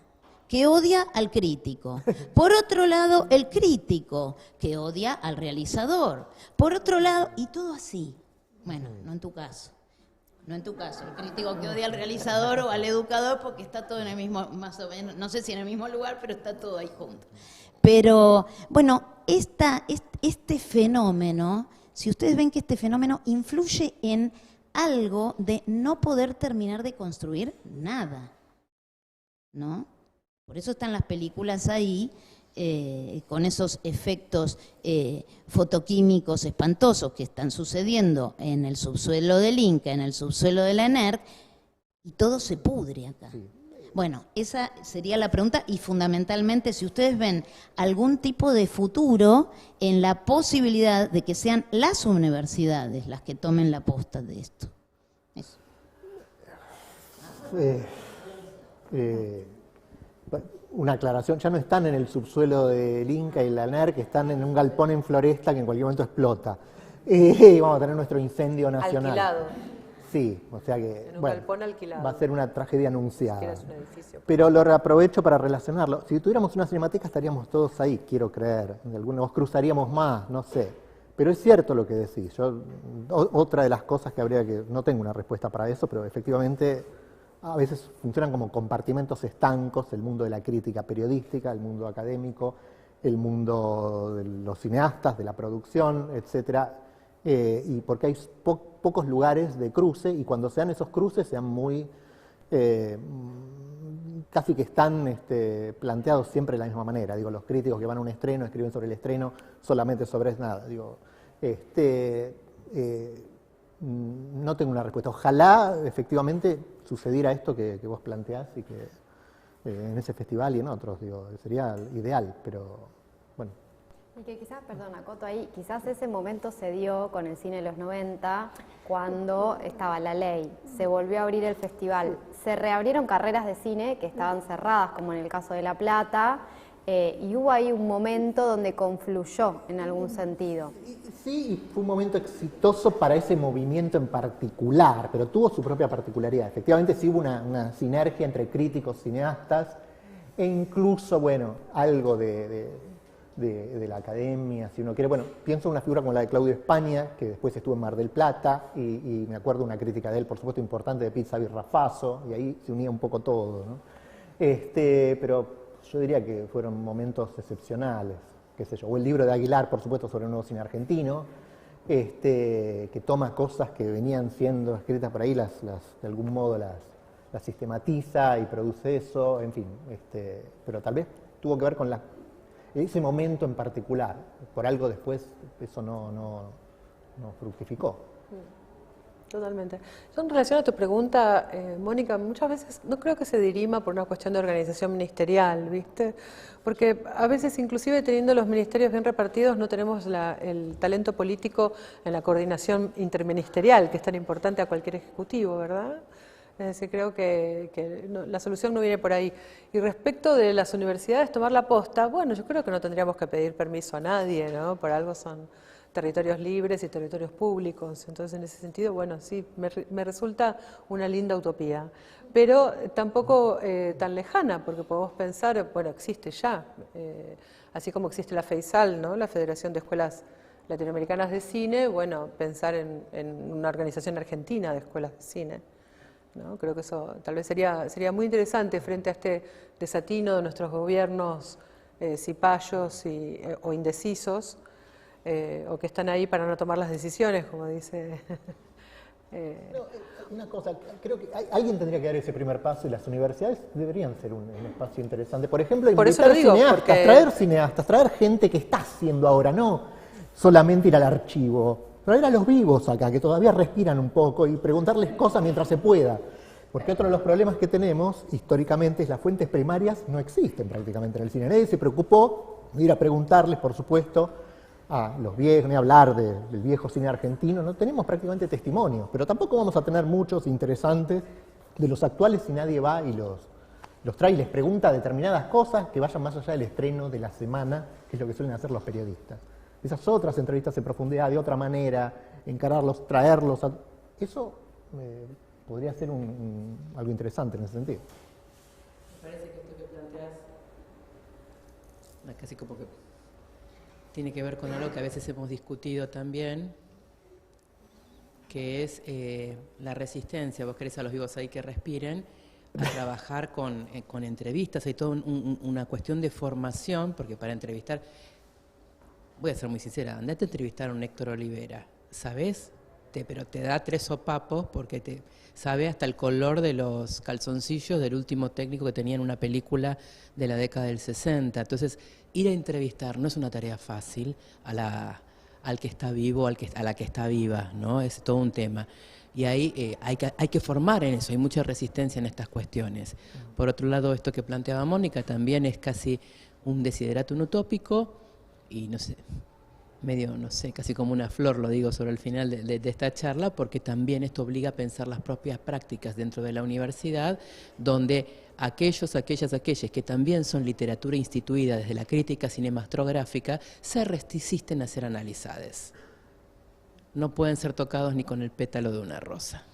que odia al crítico. Por otro lado, el crítico, que odia al realizador. Por otro lado, y todo así. Bueno, no en tu caso. No en tu caso, el crítico que odia al realizador o al educador, porque está todo en el mismo, más o menos, no sé si en el mismo lugar, pero está todo ahí junto. Pero, bueno, este fenómeno, si ustedes ven que este fenómeno influye en algo de no poder terminar de construir nada, ¿no? Por eso están las películas ahí, con esos efectos fotoquímicos espantosos que están sucediendo en el subsuelo del Inca, en el subsuelo de la ENERC, y todo se pudre acá. Sí. Bueno, esa sería la pregunta, y fundamentalmente si ustedes ven algún tipo de futuro en la posibilidad de que sean las universidades las que tomen la posta de esto. Eso. Una aclaración, ya no están en el subsuelo del Inca y la ENERC, que están en un galpón en Floresta que en cualquier momento explota. Vamos a tener nuestro incendio nacional. Alquilado. Sí, o sea que en un galpón alquilado. Va a ser una tragedia anunciada. Un edificio. Pero lo aprovecho para relacionarlo. Si tuviéramos una cinemateca estaríamos todos ahí, quiero creer. Algunos cruzaríamos más, no sé. Pero es cierto lo que decís. Otra de las cosas que habría que... No tengo una respuesta para eso, pero efectivamente a veces funcionan como compartimentos estancos, el mundo de la crítica periodística, el mundo académico, el mundo de los cineastas, de la producción, etcétera, y porque hay pocos lugares de cruce, y cuando se dan esos cruces sean muy, casi que están planteados siempre de la misma manera. Digo, los críticos que van a un estreno escriben sobre el estreno, solamente sobre nada. Digo, no tengo una respuesta. Ojalá efectivamente sucediera esto que vos planteás y que en ese festival y en otros, digo, sería ideal, pero bueno. Y que quizás, perdona, Coto, ahí, quizás ese momento se dio con el cine de los 90, cuando estaba la ley, se volvió a abrir el festival, se reabrieron carreras de cine que estaban cerradas, como en el caso de La Plata, y hubo ahí un momento donde confluyó en algún sentido. Sí, fue un momento exitoso para ese movimiento en particular, pero tuvo su propia particularidad. Efectivamente sí hubo una sinergia entre críticos, cineastas, e incluso, bueno, algo de la academia, si uno quiere. Bueno, pienso en una figura como la de Claudio España, que después estuvo en Mar del Plata, y me acuerdo una crítica de él, por supuesto, importante, de Pizza Birrafaso, y ahí se unía un poco todo, ¿no? Pero yo diría que fueron momentos excepcionales, qué sé yo. O el libro de Aguilar, por supuesto, sobre el nuevo cine argentino, que toma cosas que venían siendo escritas por ahí, de algún modo las sistematiza y produce eso, en fin. Pero tal vez tuvo que ver con ese momento en particular. Por algo después eso no fructificó. Totalmente. Yo en relación a tu pregunta, Mónica, muchas veces no creo que se dirima por una cuestión de organización ministerial, ¿viste? Porque a veces, inclusive teniendo los ministerios bien repartidos, no tenemos el talento político en la coordinación interministerial, que es tan importante a cualquier ejecutivo, ¿verdad? Es decir, creo que la solución no viene por ahí. Y respecto de las universidades tomar la posta, bueno, yo creo que no tendríamos que pedir permiso a nadie, ¿no? Por algo son territorios libres y territorios públicos. Entonces, en ese sentido, bueno, sí, me resulta una linda utopía. Pero tampoco tan lejana, porque podemos pensar, bueno, existe ya, así como existe la FEISAL, ¿no? La Federación de Escuelas Latinoamericanas de Cine, bueno, pensar en una organización argentina de escuelas de cine, ¿no? Creo que eso tal vez sería muy interesante frente a este desatino de nuestros gobiernos cipayos o indecisos, o que están ahí para no tomar las decisiones, como dice. Una cosa, creo que alguien tendría que dar ese primer paso, y las universidades deberían ser un espacio interesante. Por ejemplo, invitar cineastas, traer cineastas, traer gente que está haciendo ahora, no solamente ir al archivo, traer a los vivos acá, que todavía respiran un poco, y preguntarles cosas mientras se pueda. Porque otro de los problemas que tenemos históricamente es las fuentes primarias no existen prácticamente en el cine. Nadie se preocupó de ir a preguntarles, por supuesto, a los viejos, ni hablar del viejo cine argentino. No tenemos prácticamente testimonios, pero tampoco vamos a tener muchos interesantes de los actuales si nadie va y los trae y les pregunta determinadas cosas que vayan más allá del estreno de la semana, que es lo que suelen hacer los periodistas. Esas otras entrevistas en profundidad, de otra manera, encararlos, traerlos. Eso podría ser algo interesante en ese sentido. Me parece que esto que planteas casi como que tiene que ver con algo que a veces hemos discutido también, que es la resistencia. Vos querés a los vivos ahí que respiren, a trabajar con entrevistas. Hay toda una cuestión de formación, porque para entrevistar, voy a ser muy sincera, andate a entrevistar a un Héctor Olivera, ¿sabés? Pero te da 3 sopapos porque te sabe hasta el color de los calzoncillos del último técnico que tenía en una película de la década del 60. Entonces, ir a entrevistar no es una tarea fácil al que está vivo, a la que está viva, ¿no? Es todo un tema. Y ahí hay que formar en eso, hay mucha resistencia en estas cuestiones. Por otro lado, esto que planteaba Mónica también es casi un desideratum utópico y no sé, medio, no sé, casi como una flor, lo digo sobre el final de esta charla, porque también esto obliga a pensar las propias prácticas dentro de la universidad, donde aquellos que también son literatura instituida desde la crítica cinematográfica, se resisten a ser analizadas. No pueden ser tocados ni con el pétalo de una rosa.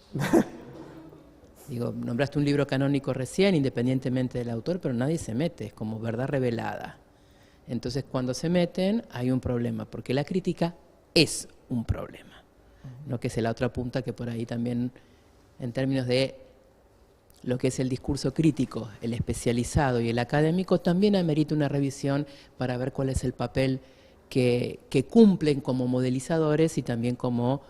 Digo, nombraste un libro canónico recién, independientemente del autor, pero nadie se mete, es como verdad revelada. Entonces, cuando se meten, hay un problema, porque la crítica es un problema, ¿no? Que es la otra punta que por ahí también, en términos de lo que es el discurso crítico, el especializado y el académico, también amerita una revisión para ver cuál es el papel que cumplen como modelizadores y también como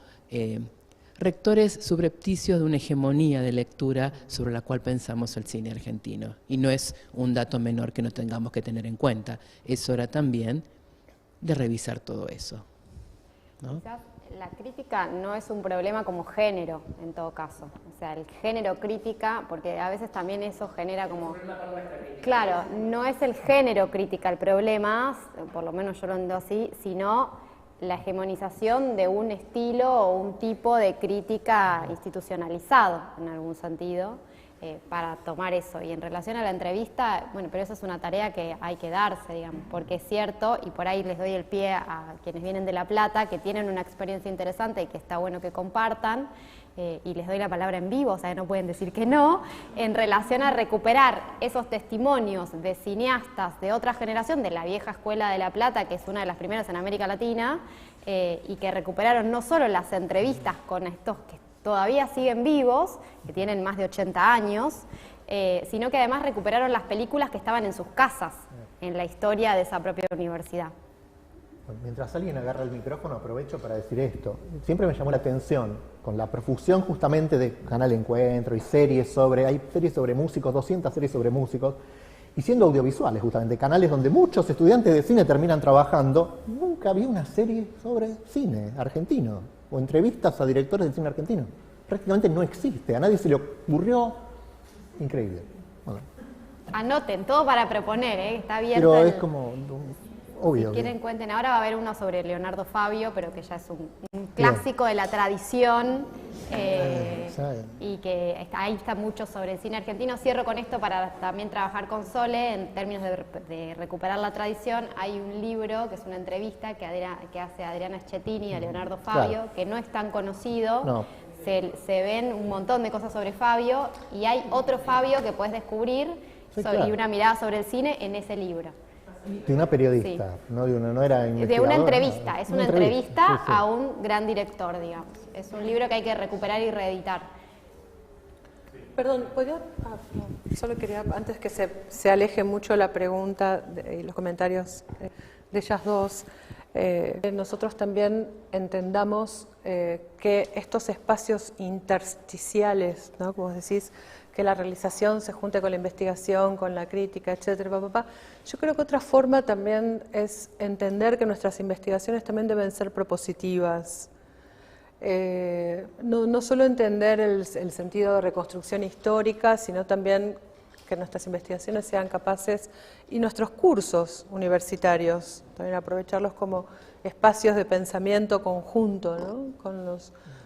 rectores subrepticios de una hegemonía de lectura sobre la cual pensamos el cine argentino. Y no es un dato menor que no tengamos que tener en cuenta. Es hora también de revisar todo eso, ¿no? Quizás la crítica no es un problema como género, en todo caso. O sea, el género crítica, porque a veces también eso genera como... Claro, no es el género crítica el problema, por lo menos yo lo entiendo así, sino la hegemonización de un estilo o un tipo de crítica institucionalizado, en algún sentido, para tomar eso. Y en relación a la entrevista, bueno, pero eso es una tarea que hay que darse, digamos, porque es cierto, y por ahí les doy el pie a quienes vienen de La Plata, que tienen una experiencia interesante y que está bueno que compartan, y les doy la palabra en vivo, o sea, no pueden decir que no, en relación a recuperar esos testimonios de cineastas de otra generación, de la vieja escuela de La Plata, que es una de las primeras en América Latina, y que recuperaron no solo las entrevistas con estos que todavía siguen vivos, que tienen más de 80 años, sino que además recuperaron las películas que estaban en sus casas, en la historia de esa propia universidad. Bueno, mientras alguien agarra el micrófono, aprovecho para decir esto. Siempre me llamó la atención, con la profusión justamente de Canal Encuentro y hay series sobre músicos, 200 series sobre músicos, y siendo audiovisuales justamente, canales donde muchos estudiantes de cine terminan trabajando, nunca vi una serie sobre cine argentino, o entrevistas a directores de cine argentino. Prácticamente no existe, a nadie se le ocurrió. Increíble. Bueno. Anoten, todo para proponer, está abierto. Pero es como... Obvio, si quieren cuenten, ahora va a haber uno sobre Leonardo Fabio, pero que ya es un clásico de la tradición y que ahí está mucho sobre el cine argentino. Cierro con esto para también trabajar con Sole en términos de recuperar la tradición. Hay un libro que es una entrevista que hace Adriana Schettini a Leonardo Fabio, que no es tan conocido. No. Se ven un montón de cosas sobre Fabio y hay otro Fabio que puedes descubrir y una mirada sobre el cine en ese libro. De una periodista, sí. No era investigadora. De una entrevista, es una entrevista sí. A un gran director, digamos. Es un libro que hay que recuperar y reeditar. Perdón, ¿podría? Solo quería, antes que se aleje mucho la pregunta y los comentarios de ellas dos, nosotros también entendamos que estos espacios intersticiales, ¿no? Como decís, que la realización se junte con la investigación, con la crítica, etcétera, Yo creo que otra forma también es entender que nuestras investigaciones también deben ser propositivas. No solo entender el sentido de reconstrucción histórica, sino también que nuestras investigaciones sean capaces, y nuestros cursos universitarios, también aprovecharlos como espacios de pensamiento conjunto, ¿no?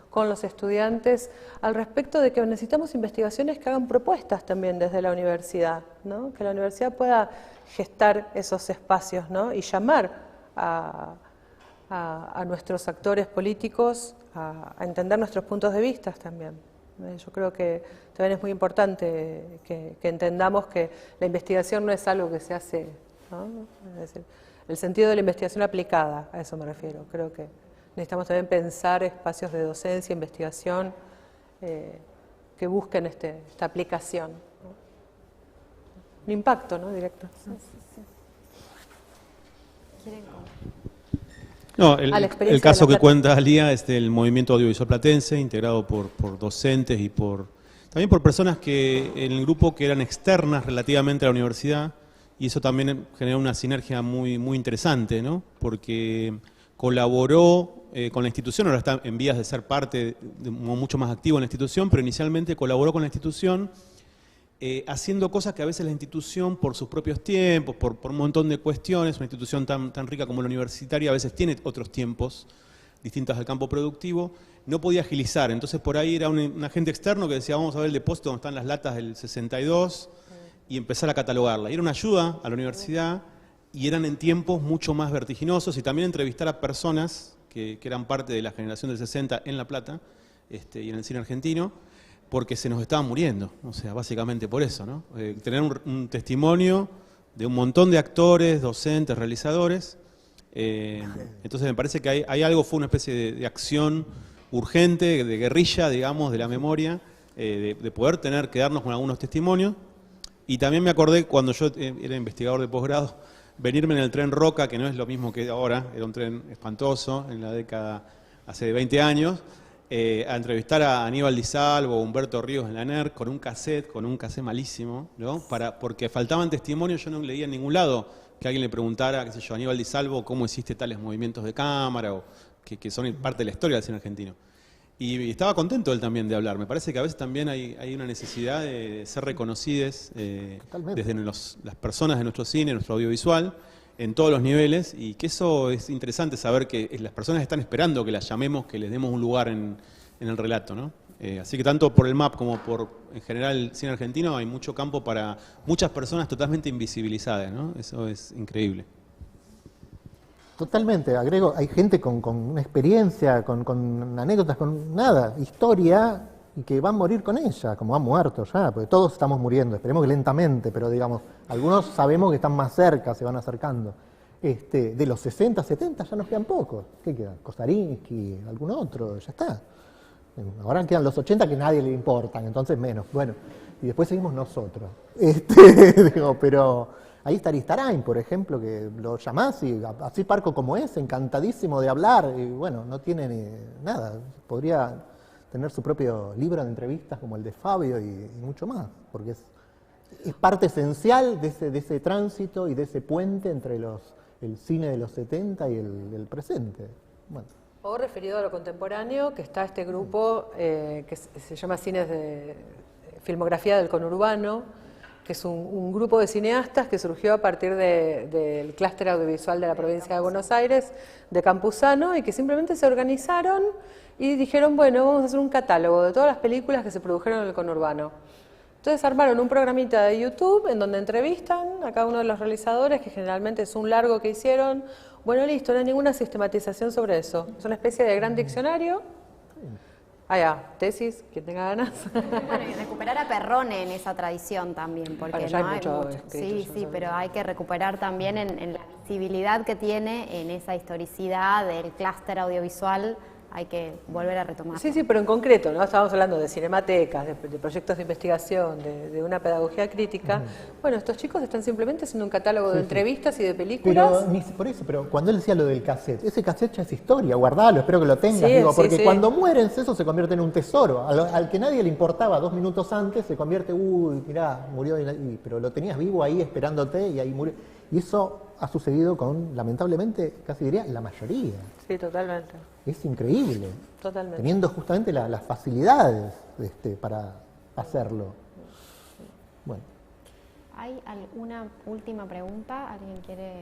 con los estudiantes al respecto de que necesitamos investigaciones que hagan propuestas también desde la universidad, ¿no? Que la universidad pueda gestar esos espacios, ¿no? Y llamar a nuestros actores políticos a entender nuestros puntos de vista también. Yo creo que también es muy importante que entendamos que la investigación no es algo que se hace, ¿no? Es decir, el sentido de la investigación aplicada, a eso me refiero. Creo que necesitamos también pensar espacios de docencia, investigación, que busquen esta aplicación, ¿no? Un impacto, ¿no? Directo. Sí. ¿Quieren No, el caso que cuenta Lía es del movimiento audiovisual platense, integrado por docentes y también por personas que en el grupo que eran externas relativamente a la universidad, y eso también generó una sinergia muy, muy interesante, ¿no? Porque colaboró con la institución, ahora está en vías de ser parte, mucho más activo en la institución, pero inicialmente colaboró con la institución haciendo cosas que a veces la institución, por sus propios tiempos, por un montón de cuestiones, una institución tan rica como la universitaria, a veces tiene otros tiempos distintos al campo productivo, no podía agilizar. Entonces por ahí era un agente externo que decía, vamos a ver el depósito donde están las latas del 62 y empezar a catalogarla. Y era una ayuda a la universidad y eran en tiempos mucho más vertiginosos, y también entrevistar a personas que eran parte de la generación del 60 en La Plata y en el cine argentino, porque se nos estaban muriendo, o sea, básicamente por eso, ¿no? Tener un testimonio de un montón de actores, docentes, realizadores. Entonces me parece que hay algo, fue una especie de acción urgente, de guerrilla, digamos, de la memoria, de poder quedarnos con algunos testimonios. Y también me acordé cuando yo era investigador de posgrado, venirme en el tren Roca, que no es lo mismo que ahora, era un tren espantoso en la década, hace 20 años, a entrevistar a Aníbal Di Salvo o Humberto Ríos en la NERC con un cassette malísimo, ¿no? Porque faltaban testimonios, yo no leía en ningún lado que alguien le preguntara, qué sé yo, a Aníbal Di Salvo cómo hiciste tales movimientos de cámara, o que son parte de la historia del cine argentino. Y estaba contento él también de hablar. Me parece que a veces también hay una necesidad de ser reconocidas desde las personas de nuestro cine, nuestro audiovisual, en todos los niveles, y que eso es interesante saber que las personas están esperando que las llamemos, que les demos un lugar en el relato, ¿no? Así que tanto por el MAP como por, en general, el cine argentino, hay mucho campo para muchas personas totalmente invisibilizadas, ¿no? Eso es increíble. Totalmente, agrego, hay gente con una experiencia, con anécdotas, con nada, historia, y que van a morir con ella, como han muerto ya, porque todos estamos muriendo, esperemos que lentamente, pero digamos, algunos sabemos que están más cerca, se van acercando. De los 60, 70 ya nos quedan pocos. ¿Qué queda? Kostarinsky, algún otro, ya está. Ahora quedan los 80 que nadie le importan, entonces menos. Bueno, y después seguimos nosotros. Digo, pero ahí está Aristarain, por ejemplo, que lo llamás y así parco como es, encantadísimo de hablar, y bueno, no tiene ni nada, podría tener su propio libro de entrevistas como el de Fabio y mucho más, porque es parte esencial de ese tránsito y de ese puente entre el cine de los 70 y el presente. Bueno. O referido a lo contemporáneo, que está este grupo que se llama Cines de Filmografía del Conurbano, que es un grupo de cineastas que surgió a partir del clúster audiovisual de la provincia de Buenos Aires, de Campuzano, y que simplemente se organizaron y dijeron, bueno, vamos a hacer un catálogo de todas las películas que se produjeron en el conurbano. Entonces armaron un programita de YouTube en donde entrevistan a cada uno de los realizadores, que generalmente es un largo que hicieron. Bueno, listo, no hay ninguna sistematización sobre eso. Es una especie de gran diccionario. Tesis, quien tenga ganas. Bueno, y recuperar a Perrone en esa tradición también, porque ya no hay mucho. Sí, pero hay que recuperar también en la visibilidad que tiene en esa historicidad del clúster audiovisual. Hay que volver a retomar. Sí, pero en concreto, ¿no? Estábamos hablando de cinematecas, de proyectos de investigación, de una pedagogía crítica. Bueno, estos chicos están simplemente haciendo un catálogo de entrevistas y de películas. Pero cuando él decía lo del cassette, ese cassette ya es historia, guardalo, espero que lo tengas, porque cuando mueren eso se convierte en un tesoro. Al que nadie le importaba 2 minutos antes se convierte, mirá, murió, pero lo tenías vivo ahí esperándote y ahí murió. Y eso ha sucedido con, lamentablemente, casi diría, la mayoría. Sí, totalmente. Es increíble. Totalmente. Teniendo justamente las facilidades para hacerlo. Bueno. ¿Hay alguna última pregunta? ¿Alguien quiere...?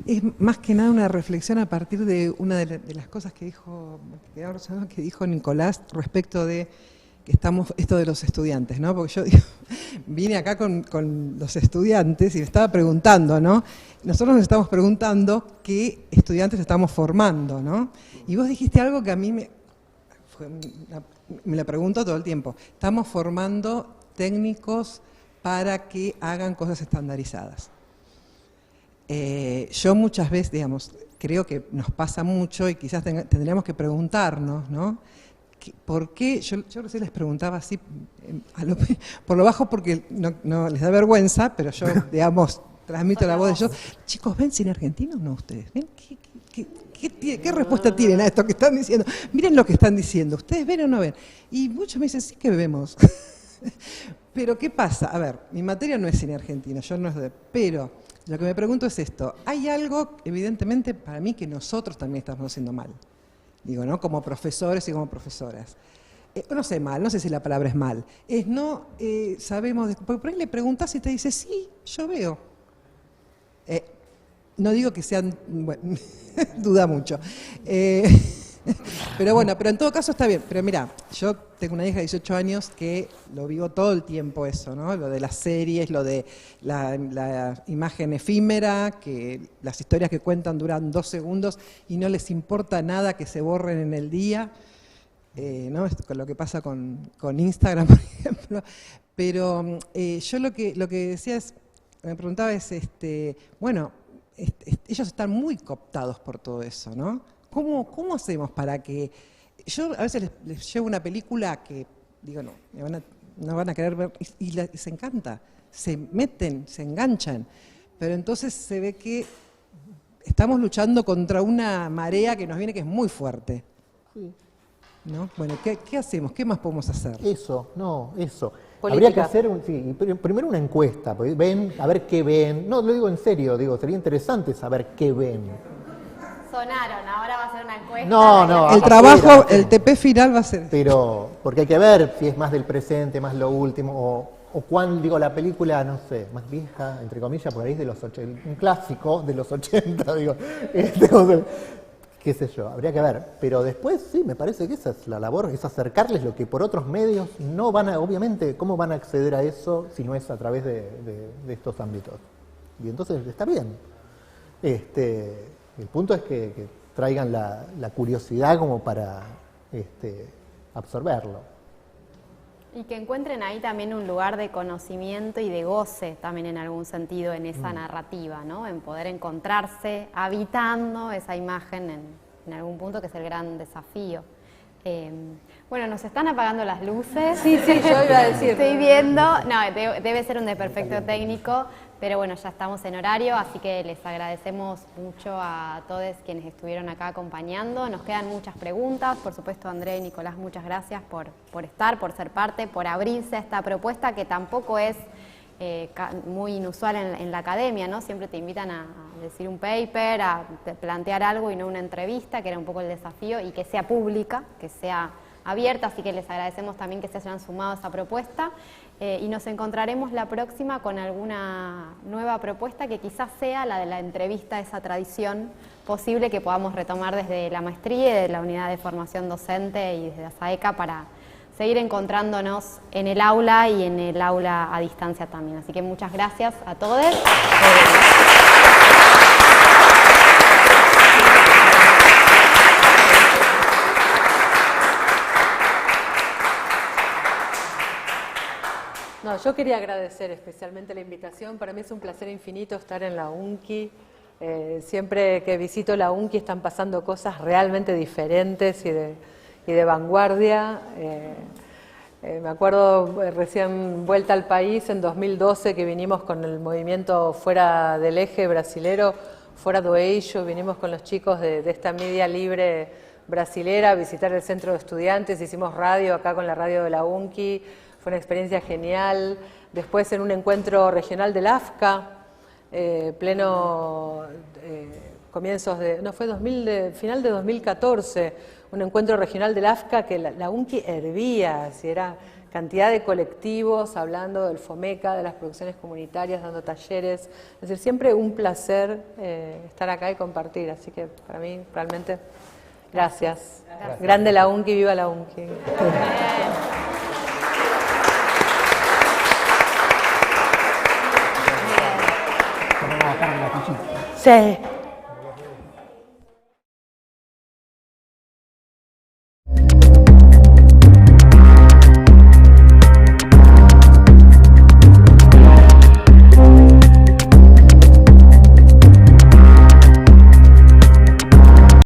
Es más que nada una reflexión a partir de una de las cosas que dijo Nicolás respecto de estamos, esto de los estudiantes, ¿no? Porque yo digo, vine acá con los estudiantes y me estaba preguntando, ¿no? Nosotros nos estamos preguntando qué estudiantes estamos formando, ¿no? Y vos dijiste algo que a mí me lo pregunto todo el tiempo. Estamos formando técnicos para que hagan cosas estandarizadas. Yo muchas veces, digamos, creo que nos pasa mucho y quizás tendríamos que preguntarnos, ¿no? ¿Por qué? Yo recién les preguntaba así, por lo bajo porque no les da vergüenza, pero yo, digamos, transmito la voz de ellos. Chicos, ¿ven cine argentino o no ustedes? ¿Ven? ¿Qué respuesta tienen a esto que están diciendo? Miren lo que están diciendo, ¿ustedes ven o no ven? Y muchos me dicen, sí que vemos. Pero ¿qué pasa? A ver, mi materia no es cine argentino, yo no es pero lo que me pregunto es esto. Hay algo, evidentemente, para mí que nosotros también estamos haciendo mal. Digo, ¿no? Como profesores y como profesoras. No sé mal, no sé si la palabra es mal. Es no sabemos, porque por ahí le preguntas y te dice, sí, yo veo. No digo que sean, bueno, duda mucho. Pero bueno, pero en todo caso está bien. Pero mira, yo tengo una hija de 18 años que lo vivo todo el tiempo eso, ¿no? Lo de las series, lo de la imagen efímera, que las historias que cuentan duran 2 segundos y no les importa nada que se borren en el día, ¿no? Con lo que pasa con Instagram, por ejemplo. Pero yo lo que decía es, me preguntaba es, bueno, ellos están muy cooptados por todo eso, ¿no? ¿Cómo hacemos para que...? Yo a veces les llevo una película que, digo, no van a querer ver, y les encanta, se meten, se enganchan, pero entonces se ve que estamos luchando contra una marea que nos viene que es muy fuerte. ¿No? Bueno, ¿qué hacemos? ¿Qué más podemos hacer? Eso. Política. Habría que hacer, primero una encuesta, ven, a ver qué ven. No, lo digo en serio, sería interesante saber qué ven. Sonaron, ahora va a ser una encuesta. No. El trabajo, el TP final va a ser... Pero, porque hay que ver si es más del presente, más lo último, o cuán, la película, no sé, más vieja, entre comillas, por ahí es de los 80, un clásico de los 80, qué sé yo, habría que ver. Pero después, sí, me parece que esa es la labor, es acercarles lo que por otros medios no van a, obviamente, ¿cómo van a acceder a eso si no es a través de estos ámbitos? Y entonces está bien. El punto es que traigan la curiosidad como para absorberlo. Y que encuentren ahí también un lugar de conocimiento y de goce también en algún sentido en esa narrativa, ¿no? En poder encontrarse habitando esa imagen en algún punto, que es el gran desafío. Bueno, nos están apagando las luces. Sí, yo iba a decir. Estoy viendo, no, debe ser un desperfecto técnico, pero bueno, ya estamos en horario, así que les agradecemos mucho a todos quienes estuvieron acá acompañando. Nos quedan muchas preguntas, por supuesto, Andrea y Nicolás, muchas gracias por estar, por ser parte, por abrirse a esta propuesta que tampoco es muy inusual en la academia, ¿no? Siempre te invitan a decir un paper, a plantear algo y no una entrevista, que era un poco el desafío, y que sea pública, que sea abierta, así que les agradecemos también que se hayan sumado a esta propuesta. Y nos encontraremos la próxima con alguna nueva propuesta que quizás sea la de la entrevista, esa tradición posible que podamos retomar desde la maestría y de la unidad de formación docente y desde la SAECA para seguir encontrándonos en el aula y en el aula a distancia también. Así que muchas gracias a todos. No, yo quería agradecer especialmente la invitación. Para mí es un placer infinito estar en la UNCI. Siempre que visito la UNCI están pasando cosas realmente diferentes y de vanguardia. Me acuerdo recién vuelta al país en 2012 que vinimos con el movimiento Fuera del Eje brasilero, Fora do Eixo, vinimos con los chicos de esta media libre brasilera a visitar el centro de estudiantes, hicimos radio acá con la radio de la UNCI. Fue una experiencia genial. Después en un encuentro regional del AFCA, pleno comienzos de, no fue final de 2014, un encuentro regional del AFCA que la UNCI hervía, así era cantidad de colectivos hablando del FOMECA, de las producciones comunitarias, dando talleres. Es decir, siempre un placer estar acá y compartir, así que para mí realmente gracias. Grande la UNCI, viva la UNCI. se